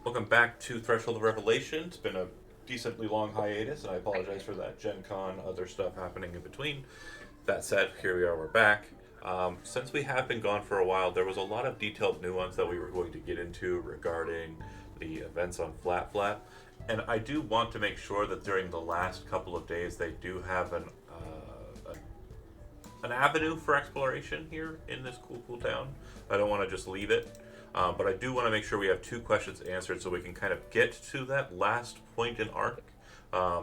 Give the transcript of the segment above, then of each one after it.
Welcome back to Threshold of Revelation. It's been a decently long hiatus, and I apologize for that Gen Con, other stuff happening in between. That said, here we are, we're back. Since we have been gone for a while, there was a lot of detailed nuance that we were going to get into regarding the events on Flat Flat. And I do want to make sure that during the last couple of days, they do have an avenue for exploration here in this cool town. I don't want to just leave it. But I do want to make sure we have two questions answered so we can kind of get to that last point in arc.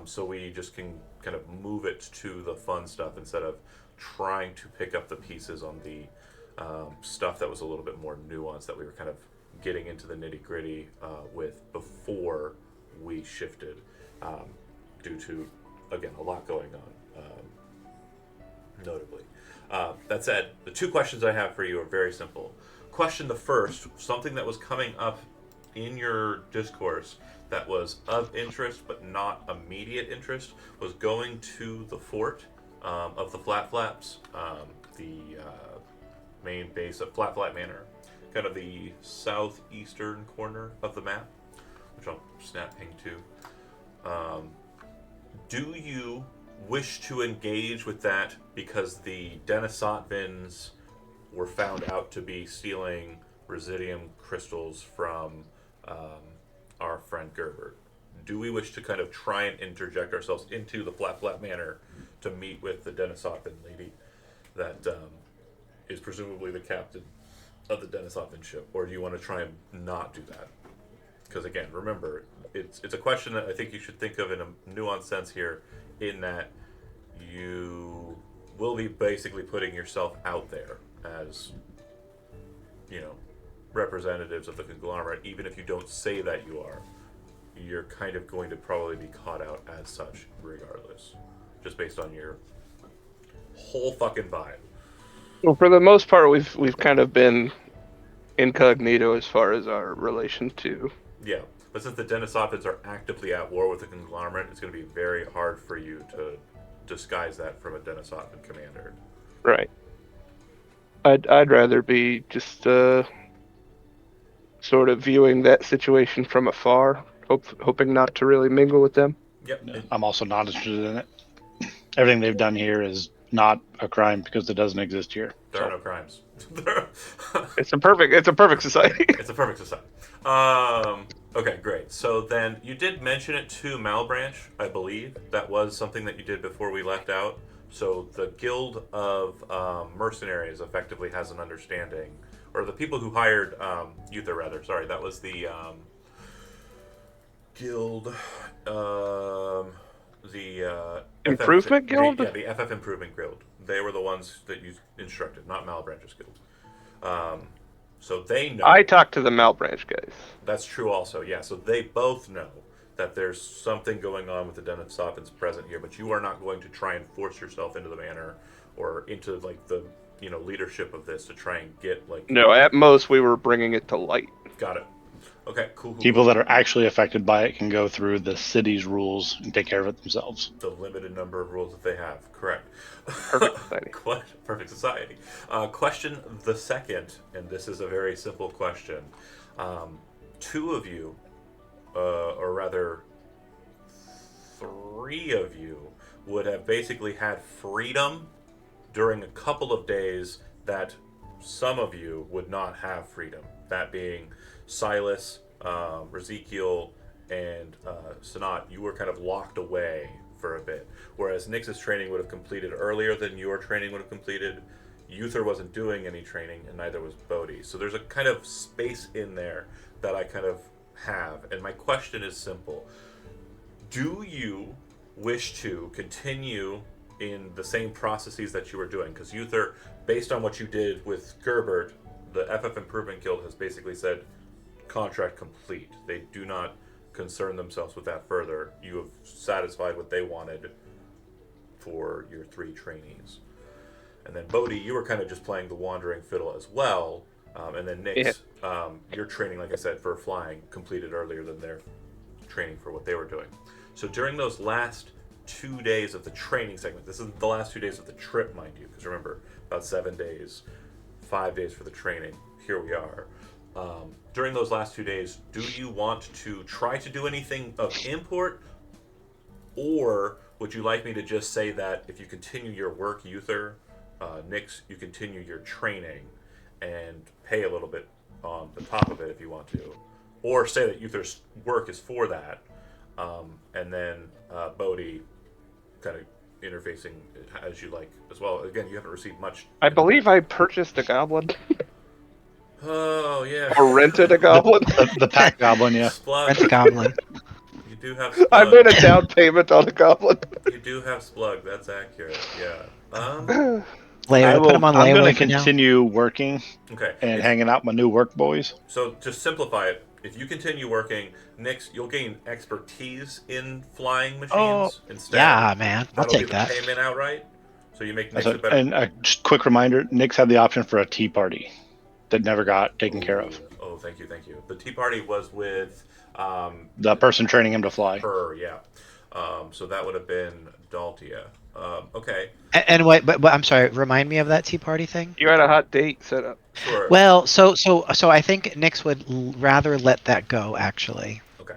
So we just can kind of move it to the fun stuff instead of trying to pick up the pieces on the stuff that was a little bit more nuanced that we were kind of getting into the nitty gritty with before we shifted, due to, again, a lot going on, notably. That said, the two questions I have for you are very simple. Question the first, something that was coming up in your discourse that was of interest but not immediate interest was going to the fort of the Flat Flaps, the main base of Flat Flat Manor, kind of the southeastern corner of the map, which I'll snap ping to. Do you wish to engage with that because the Denisotvins were found out to be stealing Residium crystals from our friend Gerbert? Do we wish to kind of try and interject ourselves into the Flat Flat Manor to meet with the Denisotvin lady that is presumably the captain of the Denisotvin ship? Or do you want to try and not do that? Because again, remember, it's a question that I think you should think of in a nuanced sense here, in that you will be basically putting yourself out there as, representatives of the conglomerate. Even if you don't say that you are, you're kind of going to probably be caught out as such regardless, just based on your whole fucking vibe. Well, for the most part, we've kind of been incognito as far as our relation to. Yeah, but since the Denisophans are actively at war with the conglomerate, it's going to be very hard for you to disguise that from a Denisophan commander. Right. I'd rather be just sort of viewing that situation from afar, hoping not to really mingle with them. Yep. No, I'm also not interested in it. Everything they've done here is not a crime because it doesn't exist here. There are no crimes. It's a perfect society. It's a perfect society. Okay, great. So then you did mention it to Malbranch, I believe. That was something that you did before we left out. So the Guild of Mercenaries effectively has an understanding, or the people who hired Uther, rather. Sorry, that was the Guild. The Improvement Guild? The FF Improvement Guild. They were the ones that you instructed, not Malbranch's Guild. So they know. I talked to the Malbranch guys. That's true also, yeah. So they both know that there's something going on with the Denisophans present here, but you are not going to try and force yourself into the manor or into like the leadership of this to try and get like. No, at most we were bringing it to light. Got it. Okay, cool. People that are actually affected by it can go through the city's rules and take care of it themselves. The limited number of rules that they have, correct. Perfect society. Perfect society. Question the second, and this is a very simple question. Two of you, or rather, three of you, would have basically had freedom during a couple of days that some of you would not have freedom. That being Silas, Ezekiel, and Sanat, you were kind of locked away for a bit. Whereas Nyx's training would have completed earlier than your training would have completed. Uther wasn't doing any training, and neither was Bodhi. So there's a kind of space in there that I kind of have. And my question is simple. Do you wish to continue in the same processes that you were doing? Because Uther, based on what you did with Gerbert, the FF Improvement Guild has basically said, contract complete. They do not concern themselves with that further. You have satisfied what they wanted for your three trainees. And then Bodhi, you were kind of just playing the wandering fiddle as well. And then Nyx, your training, like I said, for flying completed earlier than their training for what they were doing. So during those last 2 days of the training segment, this is the last 2 days of the trip, mind you, because remember, about 7 days, 5 days for the training. Here we are. during those last 2 days, do you want to try to do anything of import, or would you like me to just say that if you continue your work, Uther, Nyx, you continue your training and pay a little bit on the top of it if you want to, or say that Uther's work is for that, and then Bodhi kind of interfacing as you like as well. Again, you haven't received much. I believe I purchased a goblin Oh yeah. or rented a goblin. The pack goblin, yeah. Splug. Rent a goblin. You do have I Splug. made a down payment on a goblin. You do have Splug. That's accurate. Yeah. Layaway. Put him on I'm going layaway to for now. continue working Okay. and hanging out with my new work boys. So to simplify it, if you continue working, Nyx, you'll gain expertise in flying machines instead. Yeah, man. I'll That'll take be that. the payment outright. So you make Nyx So, a better. and just quick reminder, Nyx had the option for a tea party that never got taken care of. Oh, thank you. The tea party was with The person training him to fly. her, yeah. So that would have been Daltia. Okay, And wait, but I'm sorry. Remind me of that tea party thing. You had a hot date set up. sure. Well, so I think Nyx would rather let that go. Actually, Okay.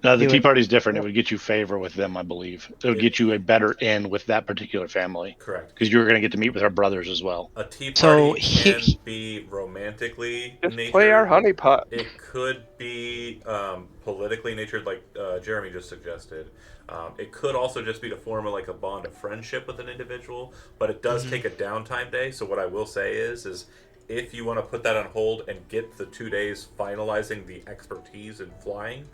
No, the You tea would- party's different. It would get you favor with them, I believe. It would get you a better in with that particular family Correct. because you were going to get to meet with her brothers as well. A tea So party he- can be romantically Just natured. play our honeypot. It could be politically natured, like Jeremy just suggested. It could also just be to form a bond of friendship with an individual, but it does take a downtime day. So what I will say is if you want to put that on hold and get the 2 days finalizing the expertise in flying,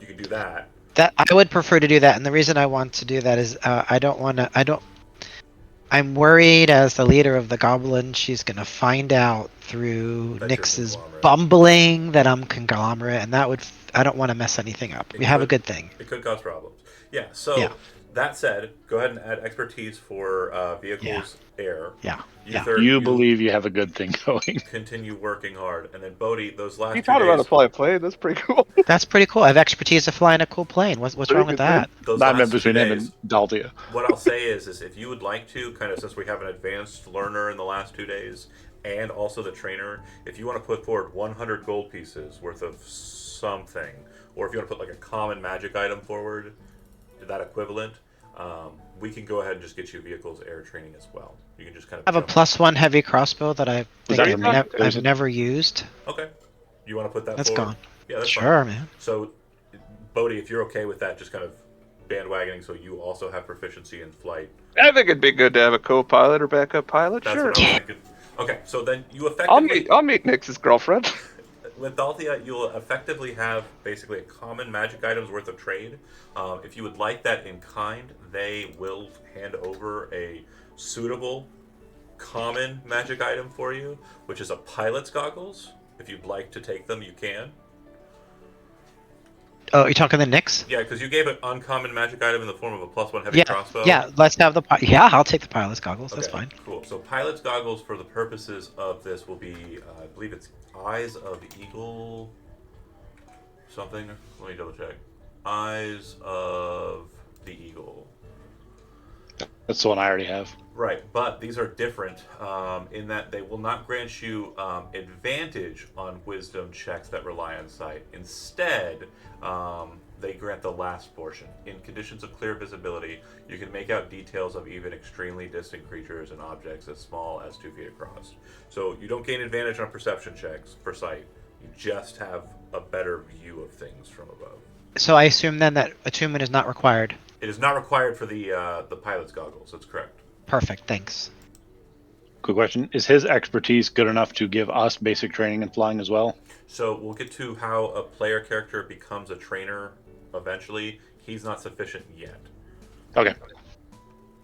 you can do that. that I would prefer to do that. And the reason I want to do that is I don't want to. I'm worried as the leader of the goblin, she's gonna find out through That you're Nyx's conglomerate. bumbling that I'm conglomerate, and that would. I don't want to mess anything up. It We have a could- good thing. It could cause problems. Yeah. So Yeah. that said, go ahead and add expertise for vehicles air. Yeah. Yeah. Uther, You believe you have a good thing going. continue working hard, and then Bodhi, those last You 2 taught her how to days. fly a plane. That's pretty cool. That's pretty cool. I have expertise of flying a cool plane. What's Pretty wrong with good, man. that? Those Not last 2 between him days, and Daltia. what I'll say is if you would like to, kind of since we have an advanced learner in the last 2 days, and also the trainer, if you want to put forward 100 gold pieces worth of something, or if you want to put a common magic item forward, that equivalent, we can go ahead and just get you vehicles air training as well. You can just kind of I have a jump- +1 heavy crossbow that I think that I've, your nev- there's I've a- never used. Okay. You want to put that That's forward? gone. Yeah, that's fine. Sure, man. So, Bodhi, if you're okay with that, just kind of bandwagoning so you also have proficiency in flight. I think it'd be good to have a co-pilot or backup pilot. That's Sure. what I was thinking. Okay, so then you effectively, I'll meet Nyx's girlfriend. with Dalthea, you'll effectively have basically a common magic item's worth of trade. If you would like that in kind, they will hand over a suitable common magic item for you, which is a pilot's goggles. If you'd like to take them, you can. Oh, you're talking the Nyx? Yeah, because you gave an uncommon magic item in the form of a +1 heavy Yeah. crossbow. Yeah. Let's have the. Yeah, I'll take the pilot's goggles. That's Okay, fine. Cool. So pilot's goggles for the purposes of this will be, I believe it's Eyes of Eagle something. Let me double check. Eyes of the Eagle. That's the one I already have. Right, but these are different in that they will not grant you advantage on wisdom checks that rely on sight. Instead, they grant the last portion. In conditions of clear visibility, you can make out details of even extremely distant creatures and objects as small as 2 feet across. So you don't gain advantage on perception checks for sight. You just have a better view of things from above. So I assume then that attunement is not required. It is not required for the pilot's goggles. That's correct. Perfect. Thanks. Quick question. Is his expertise good enough to give us basic training in flying as well? So we'll get to how a player character becomes a trainer eventually. He's not sufficient yet. Okay.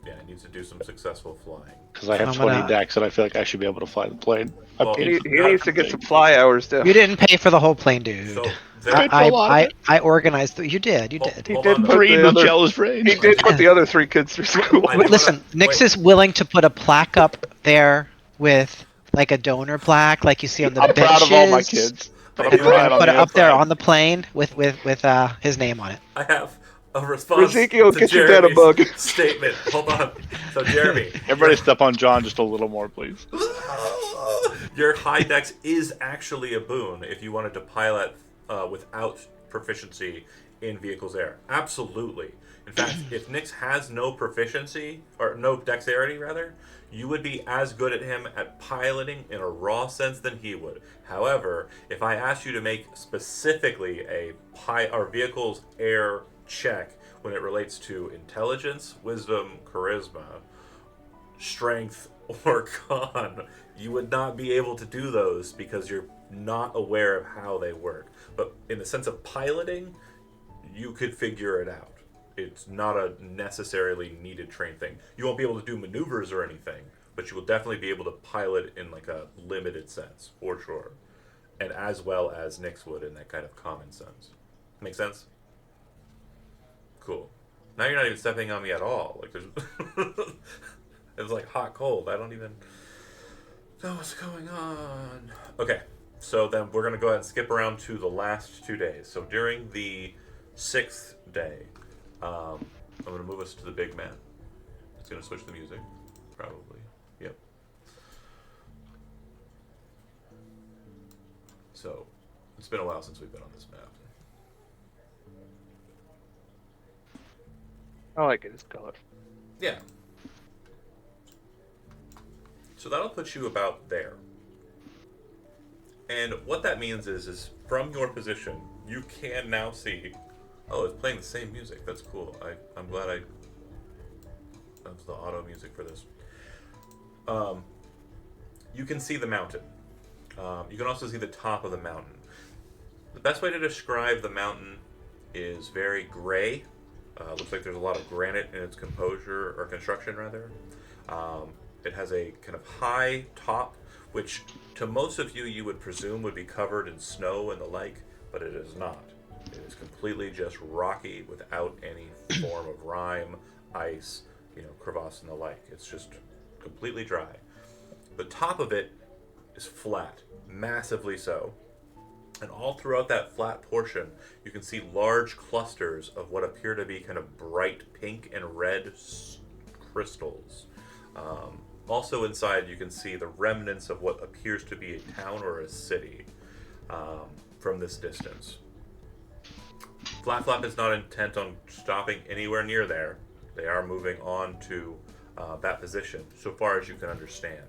Yeah, he needs to do some successful flying. Because I have I'm 20 gonna- decks and I feel like I should be able to fly the plane. I Well, paid He, for he that. needs to get some fly hours down. You didn't pay for the whole plane, dude. So I, there, Paid for a lot of I, it. I organized. You did. You Hold- did. He hold did on, though. put Breed the the other- jealous brain. He did put the other 3 kids through school. I know. Listen, Wait. Nyx is willing to put a plaque up there with like a donor plaque, like you see on the I'm benches. proud of all my kids. But I'm And we're proud gonna on put the it up there outside. on the plane with his name on it. I have a response Ezekiel, to get your dad a Jeremy's bug. statement. Hold on. So Jeremy, Everybody step on John just a little more, please. Your high dex is actually a boon if you wanted to pilot without proficiency in vehicles air. Absolutely. In fact, if Nyx has no proficiency, or no dexterity rather, you would be as good at him at piloting in a raw sense than he would. However, if I asked you to make specifically a vehicle's air check when it relates to intelligence, wisdom, charisma, strength, or con, you would not be able to do those because you're not aware of how they work. But in the sense of piloting, you could figure it out. It's not a necessarily needed train thing. You won't be able to do maneuvers or anything, but you will definitely be able to pilot in like a limited sense, for sure. And as well as Nyx would in that kind of common sense. Make sense? Cool. Now you're not even stepping on me at all. Like there's it's like hot cold. I don't even know what's going on. Okay. So then we're going to go ahead and skip around to the last 2 days. So during the 6th day, I'm going to move us to the big man. It's going to switch the music, probably. Yep. So, it's been a while since we've been on this map. I like it. It's colorful. Yeah. So that'll put you about there. And what that means is from your position, you can now see. Oh, it's playing the same music. That's cool. I'm glad that's the auto music for this. You can see the mountain. You can also see the top of the mountain. The best way to describe the mountain is very gray. Looks like there's a lot of granite in its composure, or construction rather. It has a kind of high top, which to most of you would presume would be covered in snow and the like, but it is not. It is completely just rocky without any form of rime, ice, crevasse and the like. It's just completely dry. The top of it is flat, massively so. And all throughout that flat portion, you can see large clusters of what appear to be kind of bright pink and red crystals. Also inside, you can see the remnants of what appears to be a town or a city from this distance. Flat Flap is not intent on stopping anywhere near there. They are moving on to that position, so far as you can understand.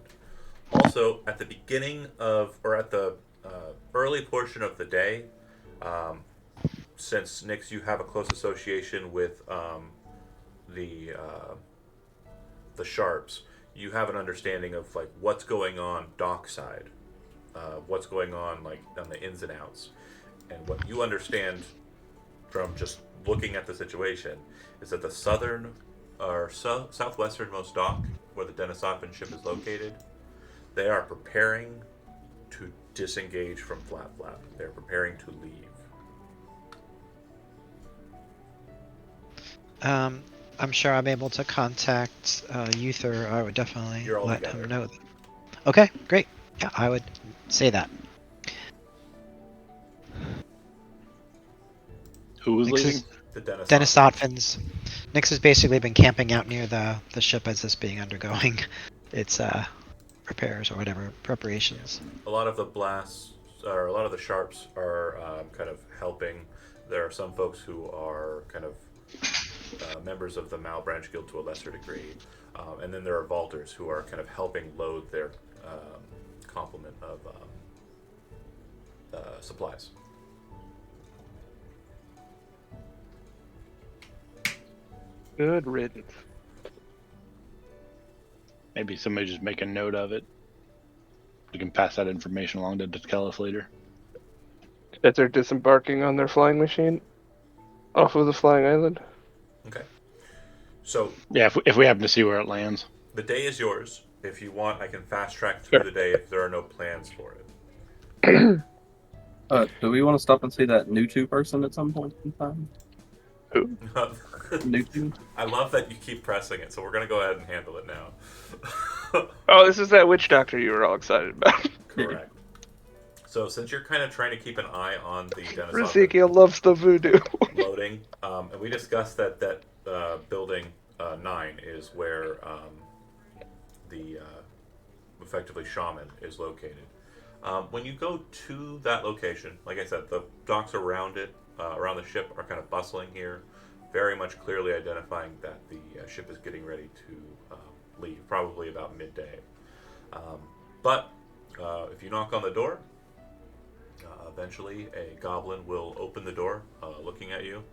Also, at the beginning of, or at the early portion of the day, since Nyx, you have a close association with the Sharps, you have an understanding of like what's going on dockside, what's going on like on the ins and outs, and what you understand from just looking at the situation is that the southern or southwesternmost dock where the Denisophan ship is located, they are preparing to disengage from Flat Flap. They're preparing to leave. I'm sure I'm able to contact Uther. I would definitely You're all let together. him know. Okay, great. Yeah, I would say that. Who was Nyx leaving? is- The Denisophan. Dennis Otvins. Nyx has basically been camping out near the ship as it's being undergoing its repairs or whatever preparations. A lot of the blasts, or a lot of the Sharps are kind of helping. There are some folks who are kind of members of the Malbranch Guild to a lesser degree. And then there are Vaulters who are kind of helping load their complement of supplies. Good riddance. Maybe somebody just make a note of it. We can pass that information along to Kellis later. As they're disembarking on their flying machine off of the flying island. Okay. So Yeah, if we happen to see where it lands. the day is yours. If you want, I can fast track through Sure. the day if there are no plans for it. Do we want to stop and see that Nutu person at some point in time? Nutu? I love that you keep pressing it, so we're going to go ahead and handle it now. Oh, this is that witch doctor you were all excited about. Correct. So since you're kind of trying to keep an eye on the Denisophan Ezekiel loves the voodoo. loading, and we discussed that building 9 is where effectively shaman, is located. When you go to that location, like I said, the docks around it, around the ship, are kind of bustling here, very much clearly identifying that the ship is getting ready to leave, probably about midday. But if you knock on the door, eventually a goblin will open the door, looking at you.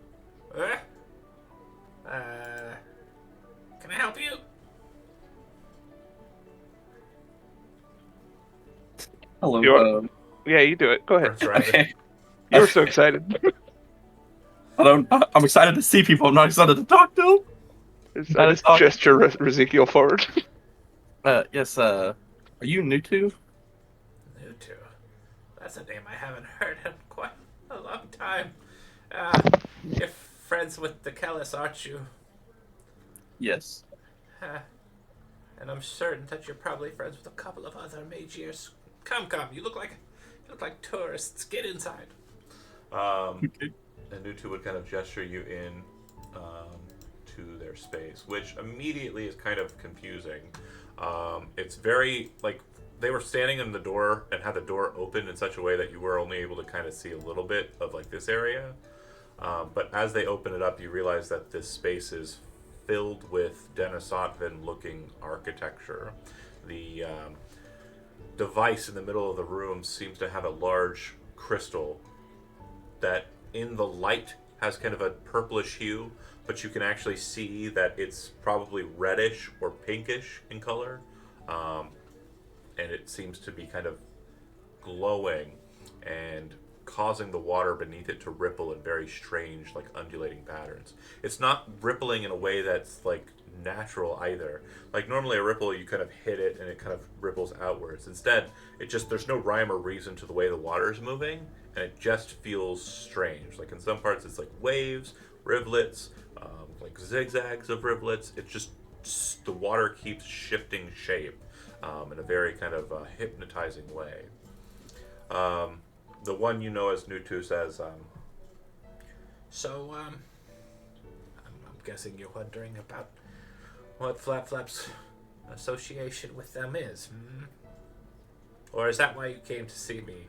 Can I help you? Hello. You're- Yeah, you do it. Go ahead. That's right. Okay. You were so excited. I'm excited to see people. I'm not excited to talk to them. I just gesture Ezekiel forward. Yes. Are you new to? Nutu. That's a name I haven't heard in quite a long time. You're friends with the Kellis, aren't you? Yes. And I'm certain that you're probably friends with a couple of other magiers. Come, you look like tourists. Get inside. Okay. And Nutu would kind of gesture you in to their space, which immediately is kind of confusing. It's very, like, they were standing in the door and had the door open in such a way that you were only able to kind of see a little bit of, like, this area. But as they open it up, you realize that this space is filled with Denisotvan-looking architecture. The device in the middle of the room seems to have a large crystal that in the light has kind of a purplish hue, but you can actually see that it's probably reddish or pinkish in color, and it seems to be kind of glowing and causing the water beneath it to ripple in very strange, like, undulating patterns. It's not rippling in a way that's, like, natural either. Like, normally a ripple, you kind of hit it and it kind of ripples outwards. Instead, there's no rhyme or reason to the way the water is moving, and it just feels strange. Like, in some parts it's like waves, rivulets, like zigzags of rivulets. It's just, the water keeps shifting shape in a very kind of hypnotizing way. The one you know as Nutu says, I'm guessing you're wondering about what Flap's association with them is, hmm? Or is that why you came to see me?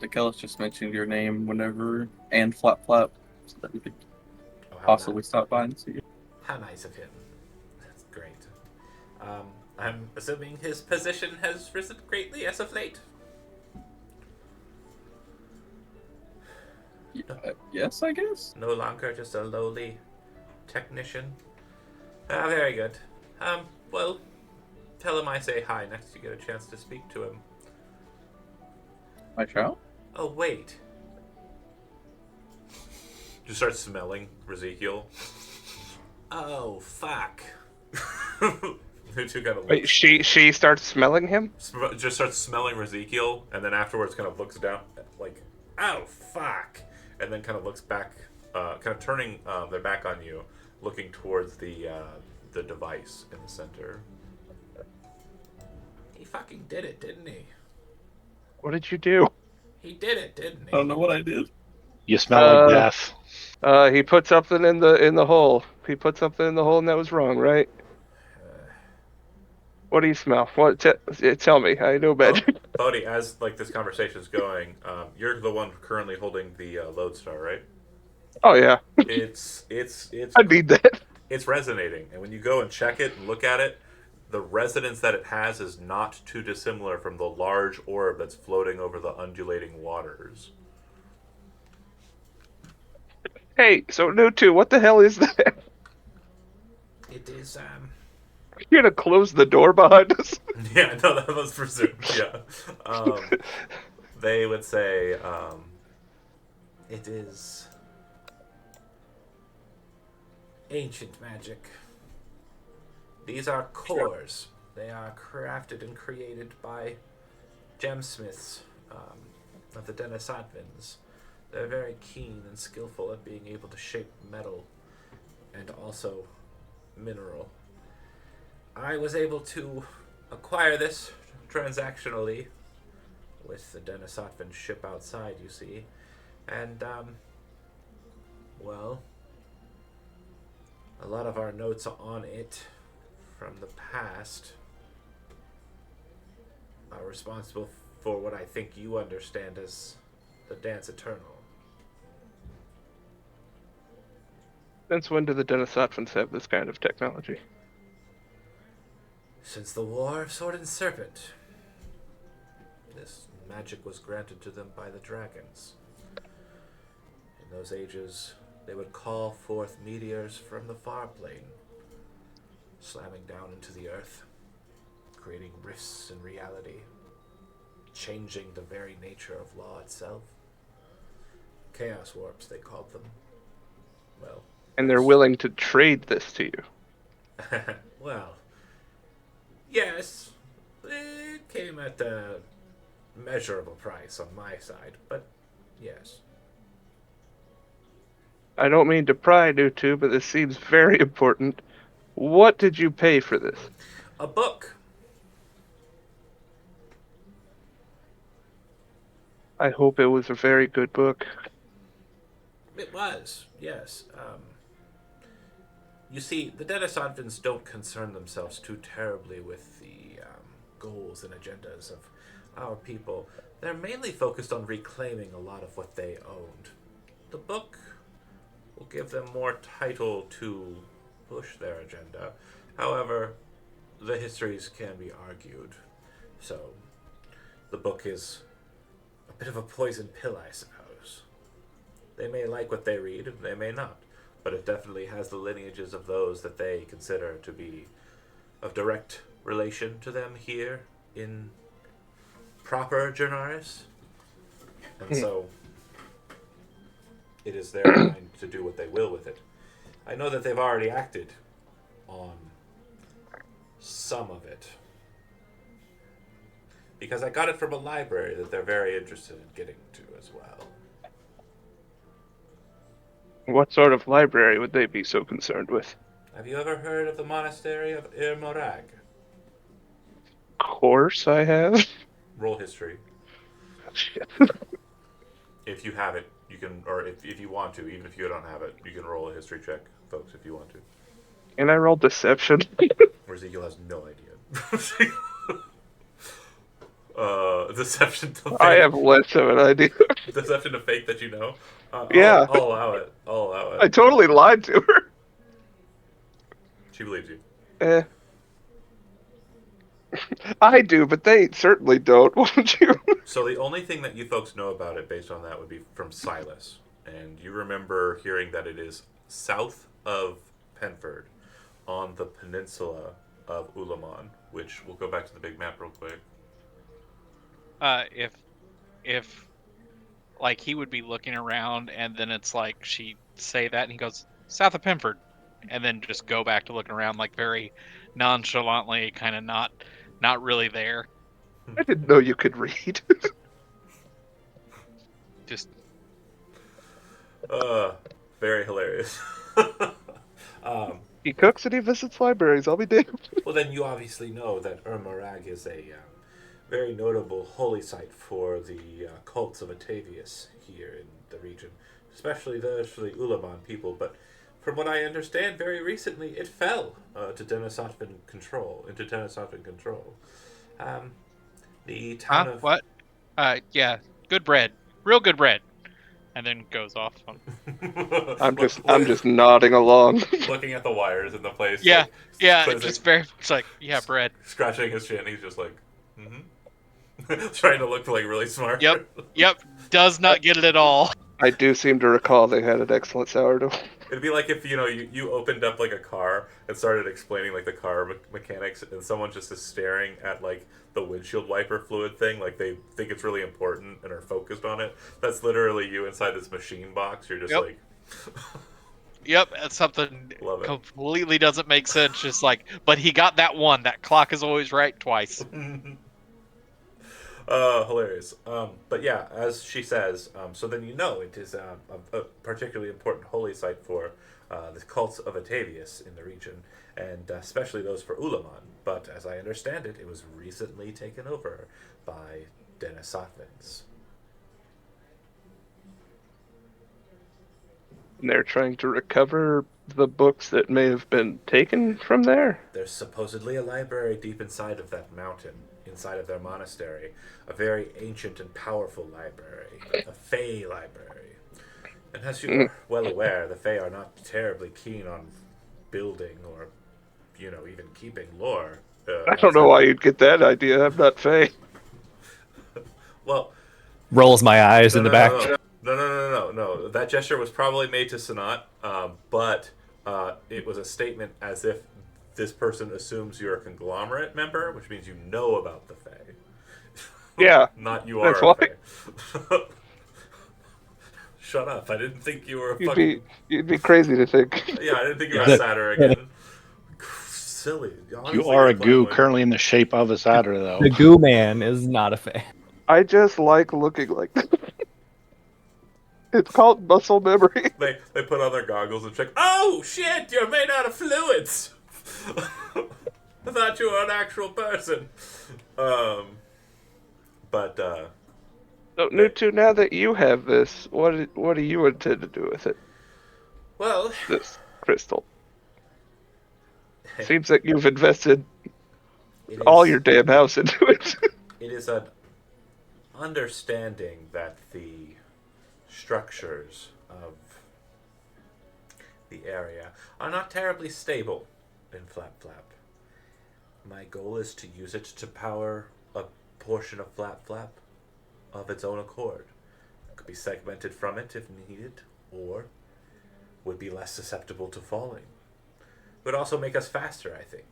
Dekelis just mentioned your name whenever, and Flap, so that we could Oh, possibly stop by and see you. How nice of him. That's great. I'm assuming his position has risen greatly as of late. Yes, I guess. No longer just a lowly technician. Very good. Well, tell him I say hi next you get a chance to speak to him. My child? Oh, wait. Just start smelling Ezekiel. Oh, fuck. Nutu kind of Wait, she starts smelling him? just starts smelling Ezekiel, and then afterwards kind of looks down, like, oh, fuck. And then kind of looks back, kind of turning their back on you, looking towards the device in the center. He fucking did it, didn't he? What did you do? He did it, didn't he? I don't know what I did. You smell like Uh, death. He put something in the hole. He put something in the hole, and that was wrong, right? What do you smell? What? Tell me. I know magic. Bodhi, as like this conversation's going, you're the one currently holding the lodestar, right? Oh yeah, It's I need that. it's resonating, and when you go and check it and look at it, the resonance that it has is not too dissimilar from the large orb that's floating over the undulating waters. Hey, so Nutu, what the hell is that? It is You're gonna close the door behind us? yeah, no, that was presumed. Yeah, they would say it is ancient magic. These are cores. They are crafted and created by gemsmiths of the Denisotvans. They're very keen and skillful at being able to shape metal and also mineral. I was able to acquire this transactionally with the Denisotvan ship outside, you see. And, well, a lot of our notes on it from the past are responsible for what I think you understand as the Dance Eternal. Since when do the Denisovans have this kind of technology? Since the War of Sword and Serpent, this magic was granted to them by the dragons. In those ages, they would call forth meteors from the far plane, slamming down into the earth, creating rifts in reality, changing the very nature of law itself. Chaos warps, they called them. Well, And they're willing to trade this to you. well, yes, it came at a measurable price on my side, but yes. I don't mean to pry, Nutu, but this seems very important. What did you pay for this? A book. I hope it was a very good book. It was, yes. You see, the Denisovans don't concern themselves too terribly with the goals and agendas of our people. They're mainly focused on reclaiming a lot of what they owned. The book will give them more title to push their agenda. However, the histories can be argued. So, the book is a bit of a poison pill, I suppose. They may like what they read, they may not. But it definitely has the lineages of those that they consider to be of direct relation to them here in proper Jernaris. And so it is their mind to do what they will with it. I know that they've already acted on some of it. Because I got it from a library that they're very interested in getting to as well. What sort of library would they be so concerned with? Have you ever heard of the monastery of Morag? Course I have. Roll history. Shit. If you have it, you can, or if you want to, even if you don't have it, you can roll a history check, folks, if you want to. And I rolled deception. Ezekiel has no idea. Deception to fake. I have less of an idea. Deception to fake that you know. Yeah. I'll allow it. I'll allow it. I totally lied to her. She believes you. Eh. I do, but they certainly don't, won't you? So the only thing that you folks know about it based on that would be from Silas. And you remember hearing that it is south of Penford on the peninsula of Ulamon, which we'll go back to the big map real quick. If like he would be looking around and then it's like she'd say that and he goes south of Penford and then just go back to looking around like very nonchalantly, kind of not really there. I didn't know you could read. Just Very hilarious. He cooks and he visits libraries, I'll be damned. Well, then you obviously know that Urmarag is a very notable holy site for the cults of Atavius here in the region, especially those for the Ulamon people. But from what I understand, very recently it fell to Denisotvan control. The town of what? Yeah, good bread, real good bread, and then goes off. I'm just nodding along. looking at the wires in the place. Yeah, like, yeah, quizzing, just very much like bread. scratching his chin. He's just like, trying to look like really smart. Yep, does not get it at all. I do seem to recall they had an excellent sourdough. It'd be like if you opened up like a car and started explaining like the car mechanics, and someone just is staring at like the windshield wiper fluid thing, like they think it's really important and are focused on it. That's literally you inside this machine box. You're just Yep. like, Yep, that's something Love it. completely doesn't make sense. Just like, but he got that one. That clock is always right twice. hilarious. But yeah, as she says, so then you know it is a particularly important holy site for the cults of Atavius in the region, and especially those for Ulamon. But as I understand it, it was recently taken over by Denisotvans. And they're trying to recover the books that may have been taken from there. There's supposedly a library deep inside of that mountain, inside of their monastery. A very ancient and powerful library. A Fey library. And as you are well aware, the Fey are not terribly keen on building or, even keeping lore. I don't know why you'd get that idea. I'm not Faye. Well, Rolls my eyes in the back. No. That gesture was probably made to Sanat, but it was a statement as if this person assumes you're a conglomerate member, which means you know about the Fae. Yeah. Not you are That's a why. Fae. Shut up. I didn't think you were a fucking... You'd be crazy to think. Yeah, I didn't think you were a satyr again. Silly. Honestly, You are a you're goo playing currently in the shape of a satyr, though. The goo man is not a fan. I just like looking like It's called muscle memory. They put on their goggles and check. Oh shit! You're made out of fluids. I thought you were an actual person. But So, Nutu, now that you have this, what do you intend to do with it? well, This crystal. Seems like you've invested it all is- your damn house into it. It is an understanding that the structures of the area are not terribly stable in Flap Flap. My goal is to use it to power a portion of Flap Flap of its own accord. It could be segmented from it if needed, or would be less susceptible to falling. It would also make us faster, I think.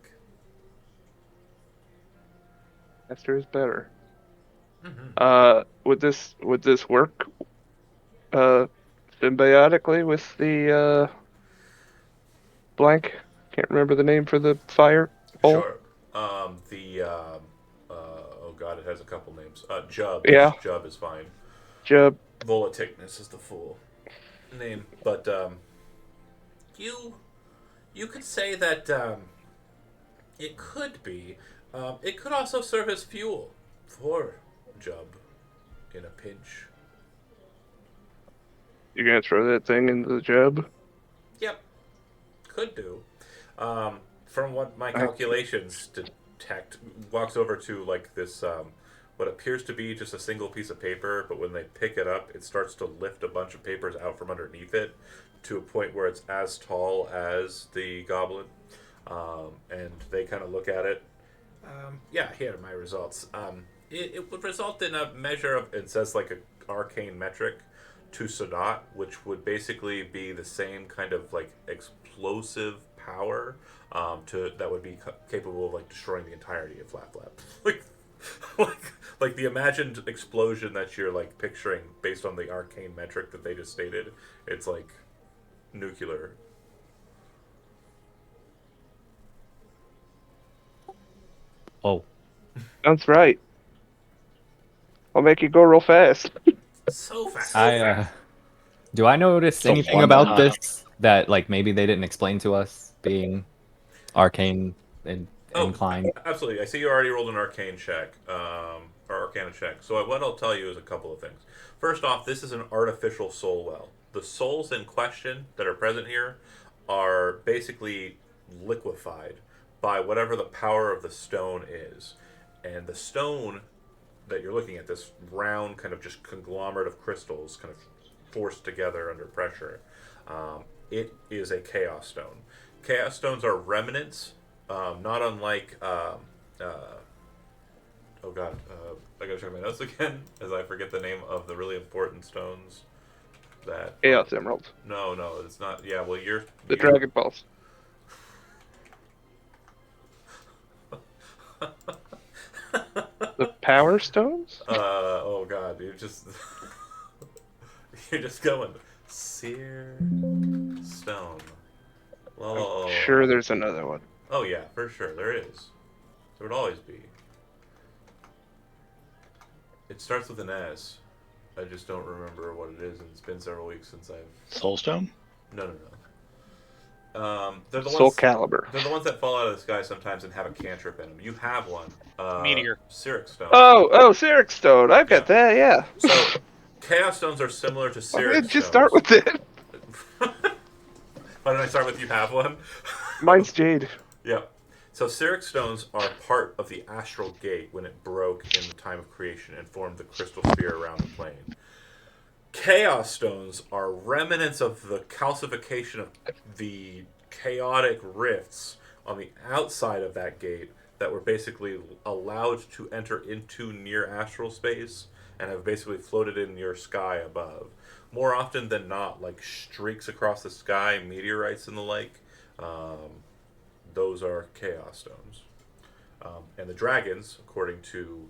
Faster is better. Mm-hmm. Would this work symbiotically with the blank? Can't remember the name for the fire hole. Sure. Oh god, it has a couple names. Jub. Yeah. Jub is fine. Jub. Volaticness is the full name, but you could say that it could be. It could also serve as fuel for Jub in a pinch. You're gonna throw that thing into the Jub? Yep, could do. From what my calculations detect, walks over to like this, what appears to be just a single piece of paper, but when they pick it up, it starts to lift a bunch of papers out from underneath it to a point where it's as tall as the goblin. And they kind of look at it. Yeah, here are my results. It would result in a measure of, it says like an arcane metric to Sanat, which would basically be the same kind of like explosive power that would be capable of like destroying the entirety of Flap Flap. like the imagined explosion that you're like picturing based on the arcane metric that they just stated. It's like nuclear. Oh, Sounds right. I'll make you go real fast. So fast. do I notice So anything one about time. this that like maybe they didn't explain to us, being arcane and Oh, inclined? Absolutely. I see you already rolled an arcane check, or arcana check. So what I'll tell you is a couple of things. First off, this is an artificial soul well. The souls in question that are present here are basically liquefied by whatever the power of the stone is. And the stone that you're looking at, this round kind of just conglomerate of crystals kind of forced together under pressure, it is a chaos stone. Chaos stones are remnants, not unlike oh god, I gotta check my notes again as I forget the name of the really important stones that Chaos Emerald. no it's not. Yeah, well you're The Dragon Balls. The Power Stones? Oh god, you're just you're just going sear stone. Oh, Sure, there's another one. oh yeah, for sure there is. There would always be. It starts with an S. I just don't remember what it is, and it's been several weeks since I've. Soulstone? No. They're the Soul ones. Calibur. They're the ones that fall out of the sky sometimes and have a cantrip in them. You have one. Meteor. Cyric stone. Oh, Cyric Stone. I've got that, yeah. So, chaos stones are similar to Why Cyric didn't you stones. start with it? Why don't I start with you have one? Mine's jade. Yep. So Cyric stones are part of the astral gate when it broke in the time of creation and formed the crystal sphere around the plane. Chaos stones are remnants of the calcification of the chaotic rifts on the outside of that gate that were basically allowed to enter into near astral space and have basically floated in your sky above. More often than not, like streaks across the sky, meteorites and the like, those are chaos stones. And the dragons, according to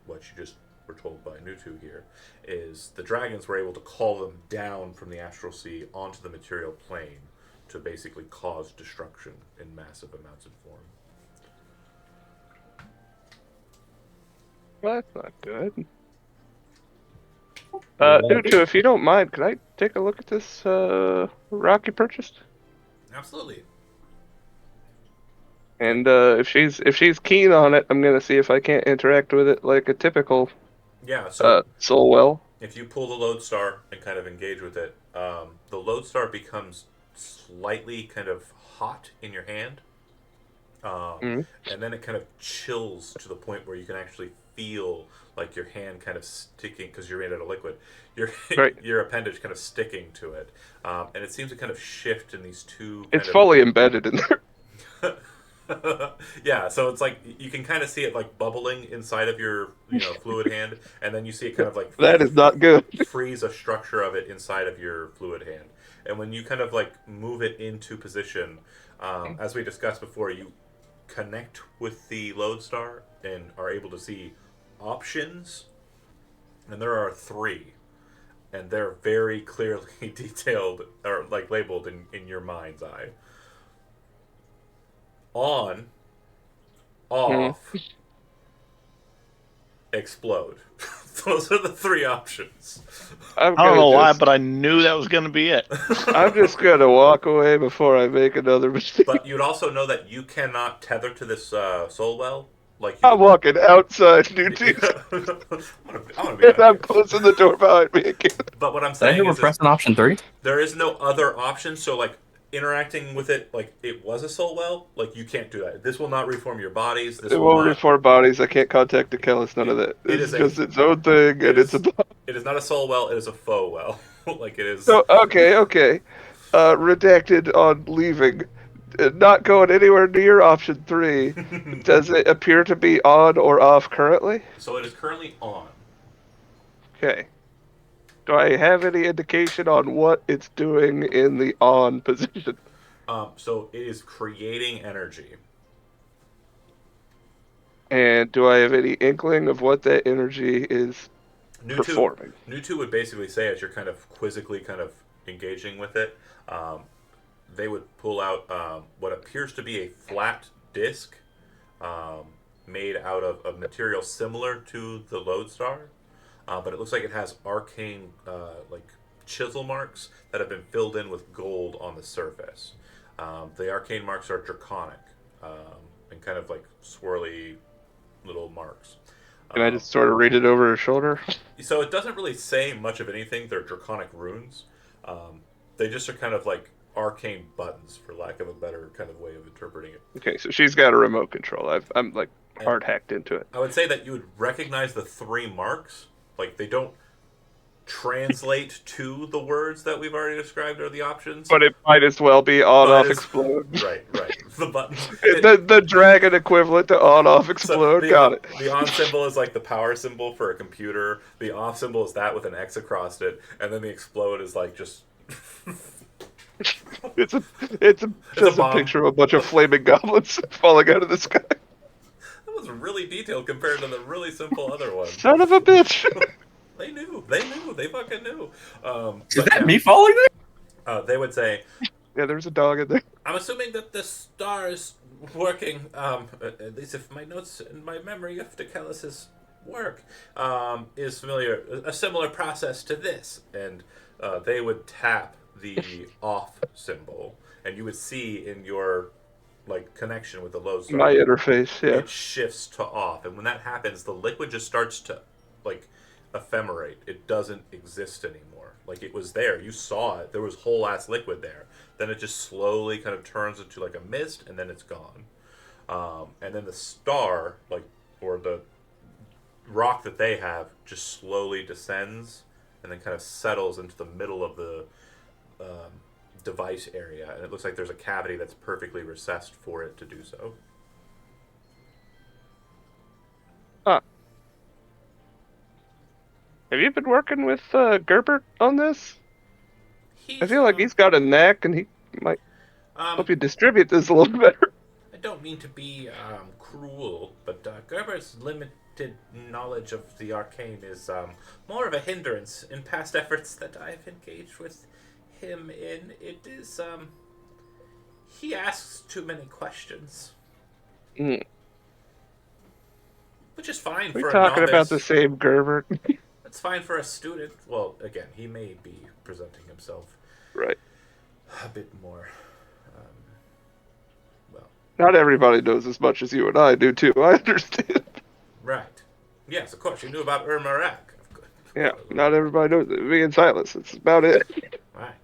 what you just were told by Nutu here, is the dragons were able to call them down from the astral sea onto the material plane to basically cause destruction in massive amounts of form. Well, that's not good. Nutu, if you don't mind, can I take a look at this rock you purchased? Absolutely. And if she's keen on it, I'm gonna see if I can't interact with it like a typical Yeah, so soul well. if you pull the lodestar and kind of engage with it, the lodestar becomes slightly kind of hot in your hand. And then it kind of chills to the point where you can actually feel like your hand kind of sticking, because you're made out of liquid, your appendage kind of sticking to it. And it seems to kind of shift in these two It's fully embedded in there. Yeah, so it's like you can kind of see it like bubbling inside of your fluid hand, and then you see it kind of like That is not good. freeze a structure of it inside of your fluid hand. And when you kind of like move it into position, as we discussed before, you connect with the lodestar and are able to see options, and there are 3, and they're very clearly detailed or like labeled in your mind's eye. On, off, explode. Those are the 3 options. I I don't know why, but I knew that was going to be it. I'm just gonna walk away before I make another mistake. But you'd also know that you cannot tether to this soul well. Like I'm walking outside, Nutu. I'm gonna be And I'm closing the door behind me again. But what I'm Did I saying hear we're is pressing option 3? there is no other option. So like interacting with it, like it was a soul well, like you can't do that. This will not reform your bodies. This It will won't not, reform bodies. I can't contact the Kellis. None of that. It It's is just its own thing, and it's a. It is not a soul well. It is a faux well. Like it is. So okay. Redacted on leaving. Not going anywhere near option 3. Does it appear to be on or off currently? So it is currently on. Okay. Do I have any indication on what it's doing in the on position? So it is creating energy. And do I have any inkling of what that energy is performing? Nutu would basically say, as you're kind of quizzically kind of engaging with it, they would pull out what appears to be a flat disc made out of a material similar to the lodestar, but it looks like it has arcane like chisel marks that have been filled in with gold on the surface. The arcane marks are draconic and kind of like swirly little marks. Can I just sort of read it over her shoulder? So it doesn't really say much of anything. They're draconic runes. They just are kind of like arcane buttons, for lack of a better kind of way of interpreting it. Okay, so she's got a remote control. I'm like hard hacked into it. I would say that you would recognize the 3 marks. Like they don't translate to the words that we've already described or the options. But it might as well be on, But off, it's- explode. Right. The button. The dragon equivalent to on, off, explode. Got it. The on symbol is like the power symbol for a computer. The off symbol is that with an X across it, and then the explode is like just. It's just a bomb. picture of a bunch of flaming goblins falling out of the sky. That was really detailed compared to the really simple other one. Son of a bitch! They knew. They fucking knew. Is that me falling there? They would say, Yeah, there's a dog in there. I'm assuming that the star is working, at least if my notes and my memory of Dekellis' work is familiar, a similar process to this. And they would tap the off symbol, and you would see in your like connection with the lodestar, My interface, yeah. it shifts to off. And when that happens, the liquid just starts to like ephemerate. It doesn't exist anymore. Like, it was there. You saw it. There was whole ass liquid there. Then it just slowly kind of turns into like a mist, and then it's gone. And then the star, like, or the rock that they have, just slowly descends and then kind of settles into the middle of the device area. And it looks like there's a cavity that's perfectly recessed for it to do so. Have you been working with Gerbert on this? I He's, feel like he's got a knack, and he might help you distribute this a little better. I don't mean to be cruel, but Gerber's limited knowledge of the arcane is more of a hindrance in past efforts that I've engaged with him in. It is, he asks too many questions. Mm. Which is fine We're for a talking novice. about the same Gerbert. It's fine for a student. Well, again, he may be presenting himself Right. a bit more, well, Not everybody knows as much as you and I do, too. I understand. right. Yes, of course, you knew about Urmarak. Yeah, not everybody knows it. Me and Silas, it's about it. Right.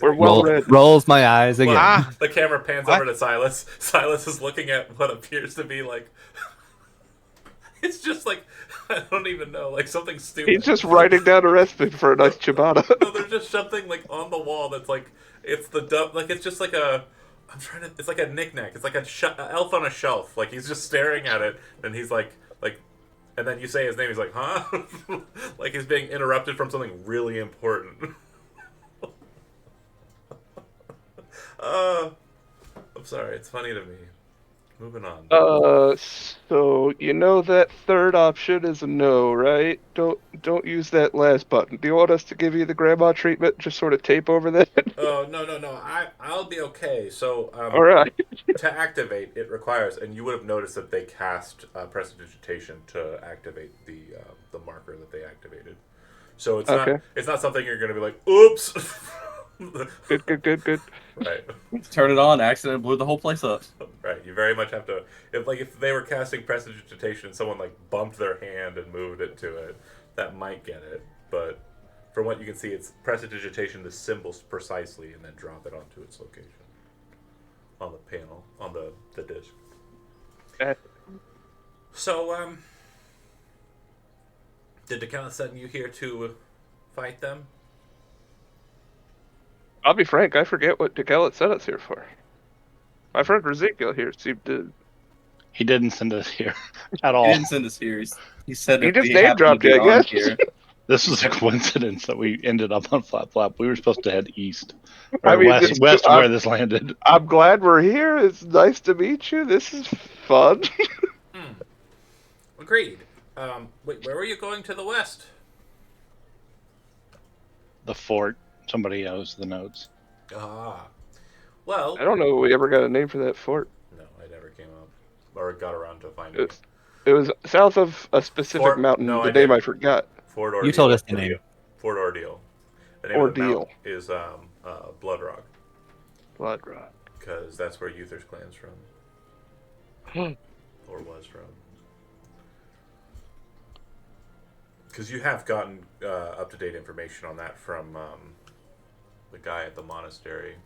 We're well read. Rolls my eyes again. Ah, The camera pans What? over to Silas. Silas is looking at what appears to be like. It's just like, I don't even know, like something stupid. He's just writing down a recipe for a nice ciabatta. No, there's just something like on the wall that's like, it's the like it's just like a. I'm trying to. It's like a knickknack. It's like a elf on a shelf. Like he's just staring at it, and he's like, and then you say his name. He's like, huh? Like he's being interrupted from something really important. I'm sorry. It's funny to me. Moving on. So you know that third option is a no, right? Don't use that last button. Do you want us to give you the grandma treatment? Just sort of tape over that? Oh, no. I'll be okay. So, All right. To activate, it requires, and you would have noticed that they cast prestidigitation to activate the marker that they activated. So it's Okay. not something you're going to be like, oops. Good. Right. Turn it on, accident blew the whole place up. Right. You very much have to. If they were casting prestidigitation and someone like bumped their hand and moved it to it, that might get it. But from what you can see, it's prestidigitation the symbols precisely and then drop it onto its location on the panel on the disc. So, did Decala send you here to fight them? I'll be frank, I forget what DeKellet sent us here for. My friend Ezekiel here seemed to... He didn't send us here at He all. didn't send us here. He said He if just we name happened to dropped be you, I on guess. here. This was a coincidence that we ended up on Flap Flap. We were supposed to head east. I Or mean, west of where this landed. I'm glad we're here. It's nice to meet you. This is fun. Agreed. Wait, where were you going to the west? The fort. Somebody owes the notes. Ah. Well, I don't know if we ever got a name for that fort. No, I never came up or got around to finding it. It was south of a specific Fort- mountain. no, the I name didn't. I forgot. Fort Ordeal. You told us the name. Fort Ordeal. The name of the Ordeal. mountain is Blood Rock, Blood Rock. because that's where Uther's clan's from, or was from. Because you have gotten up-to-date information on that from the guy at the monastery.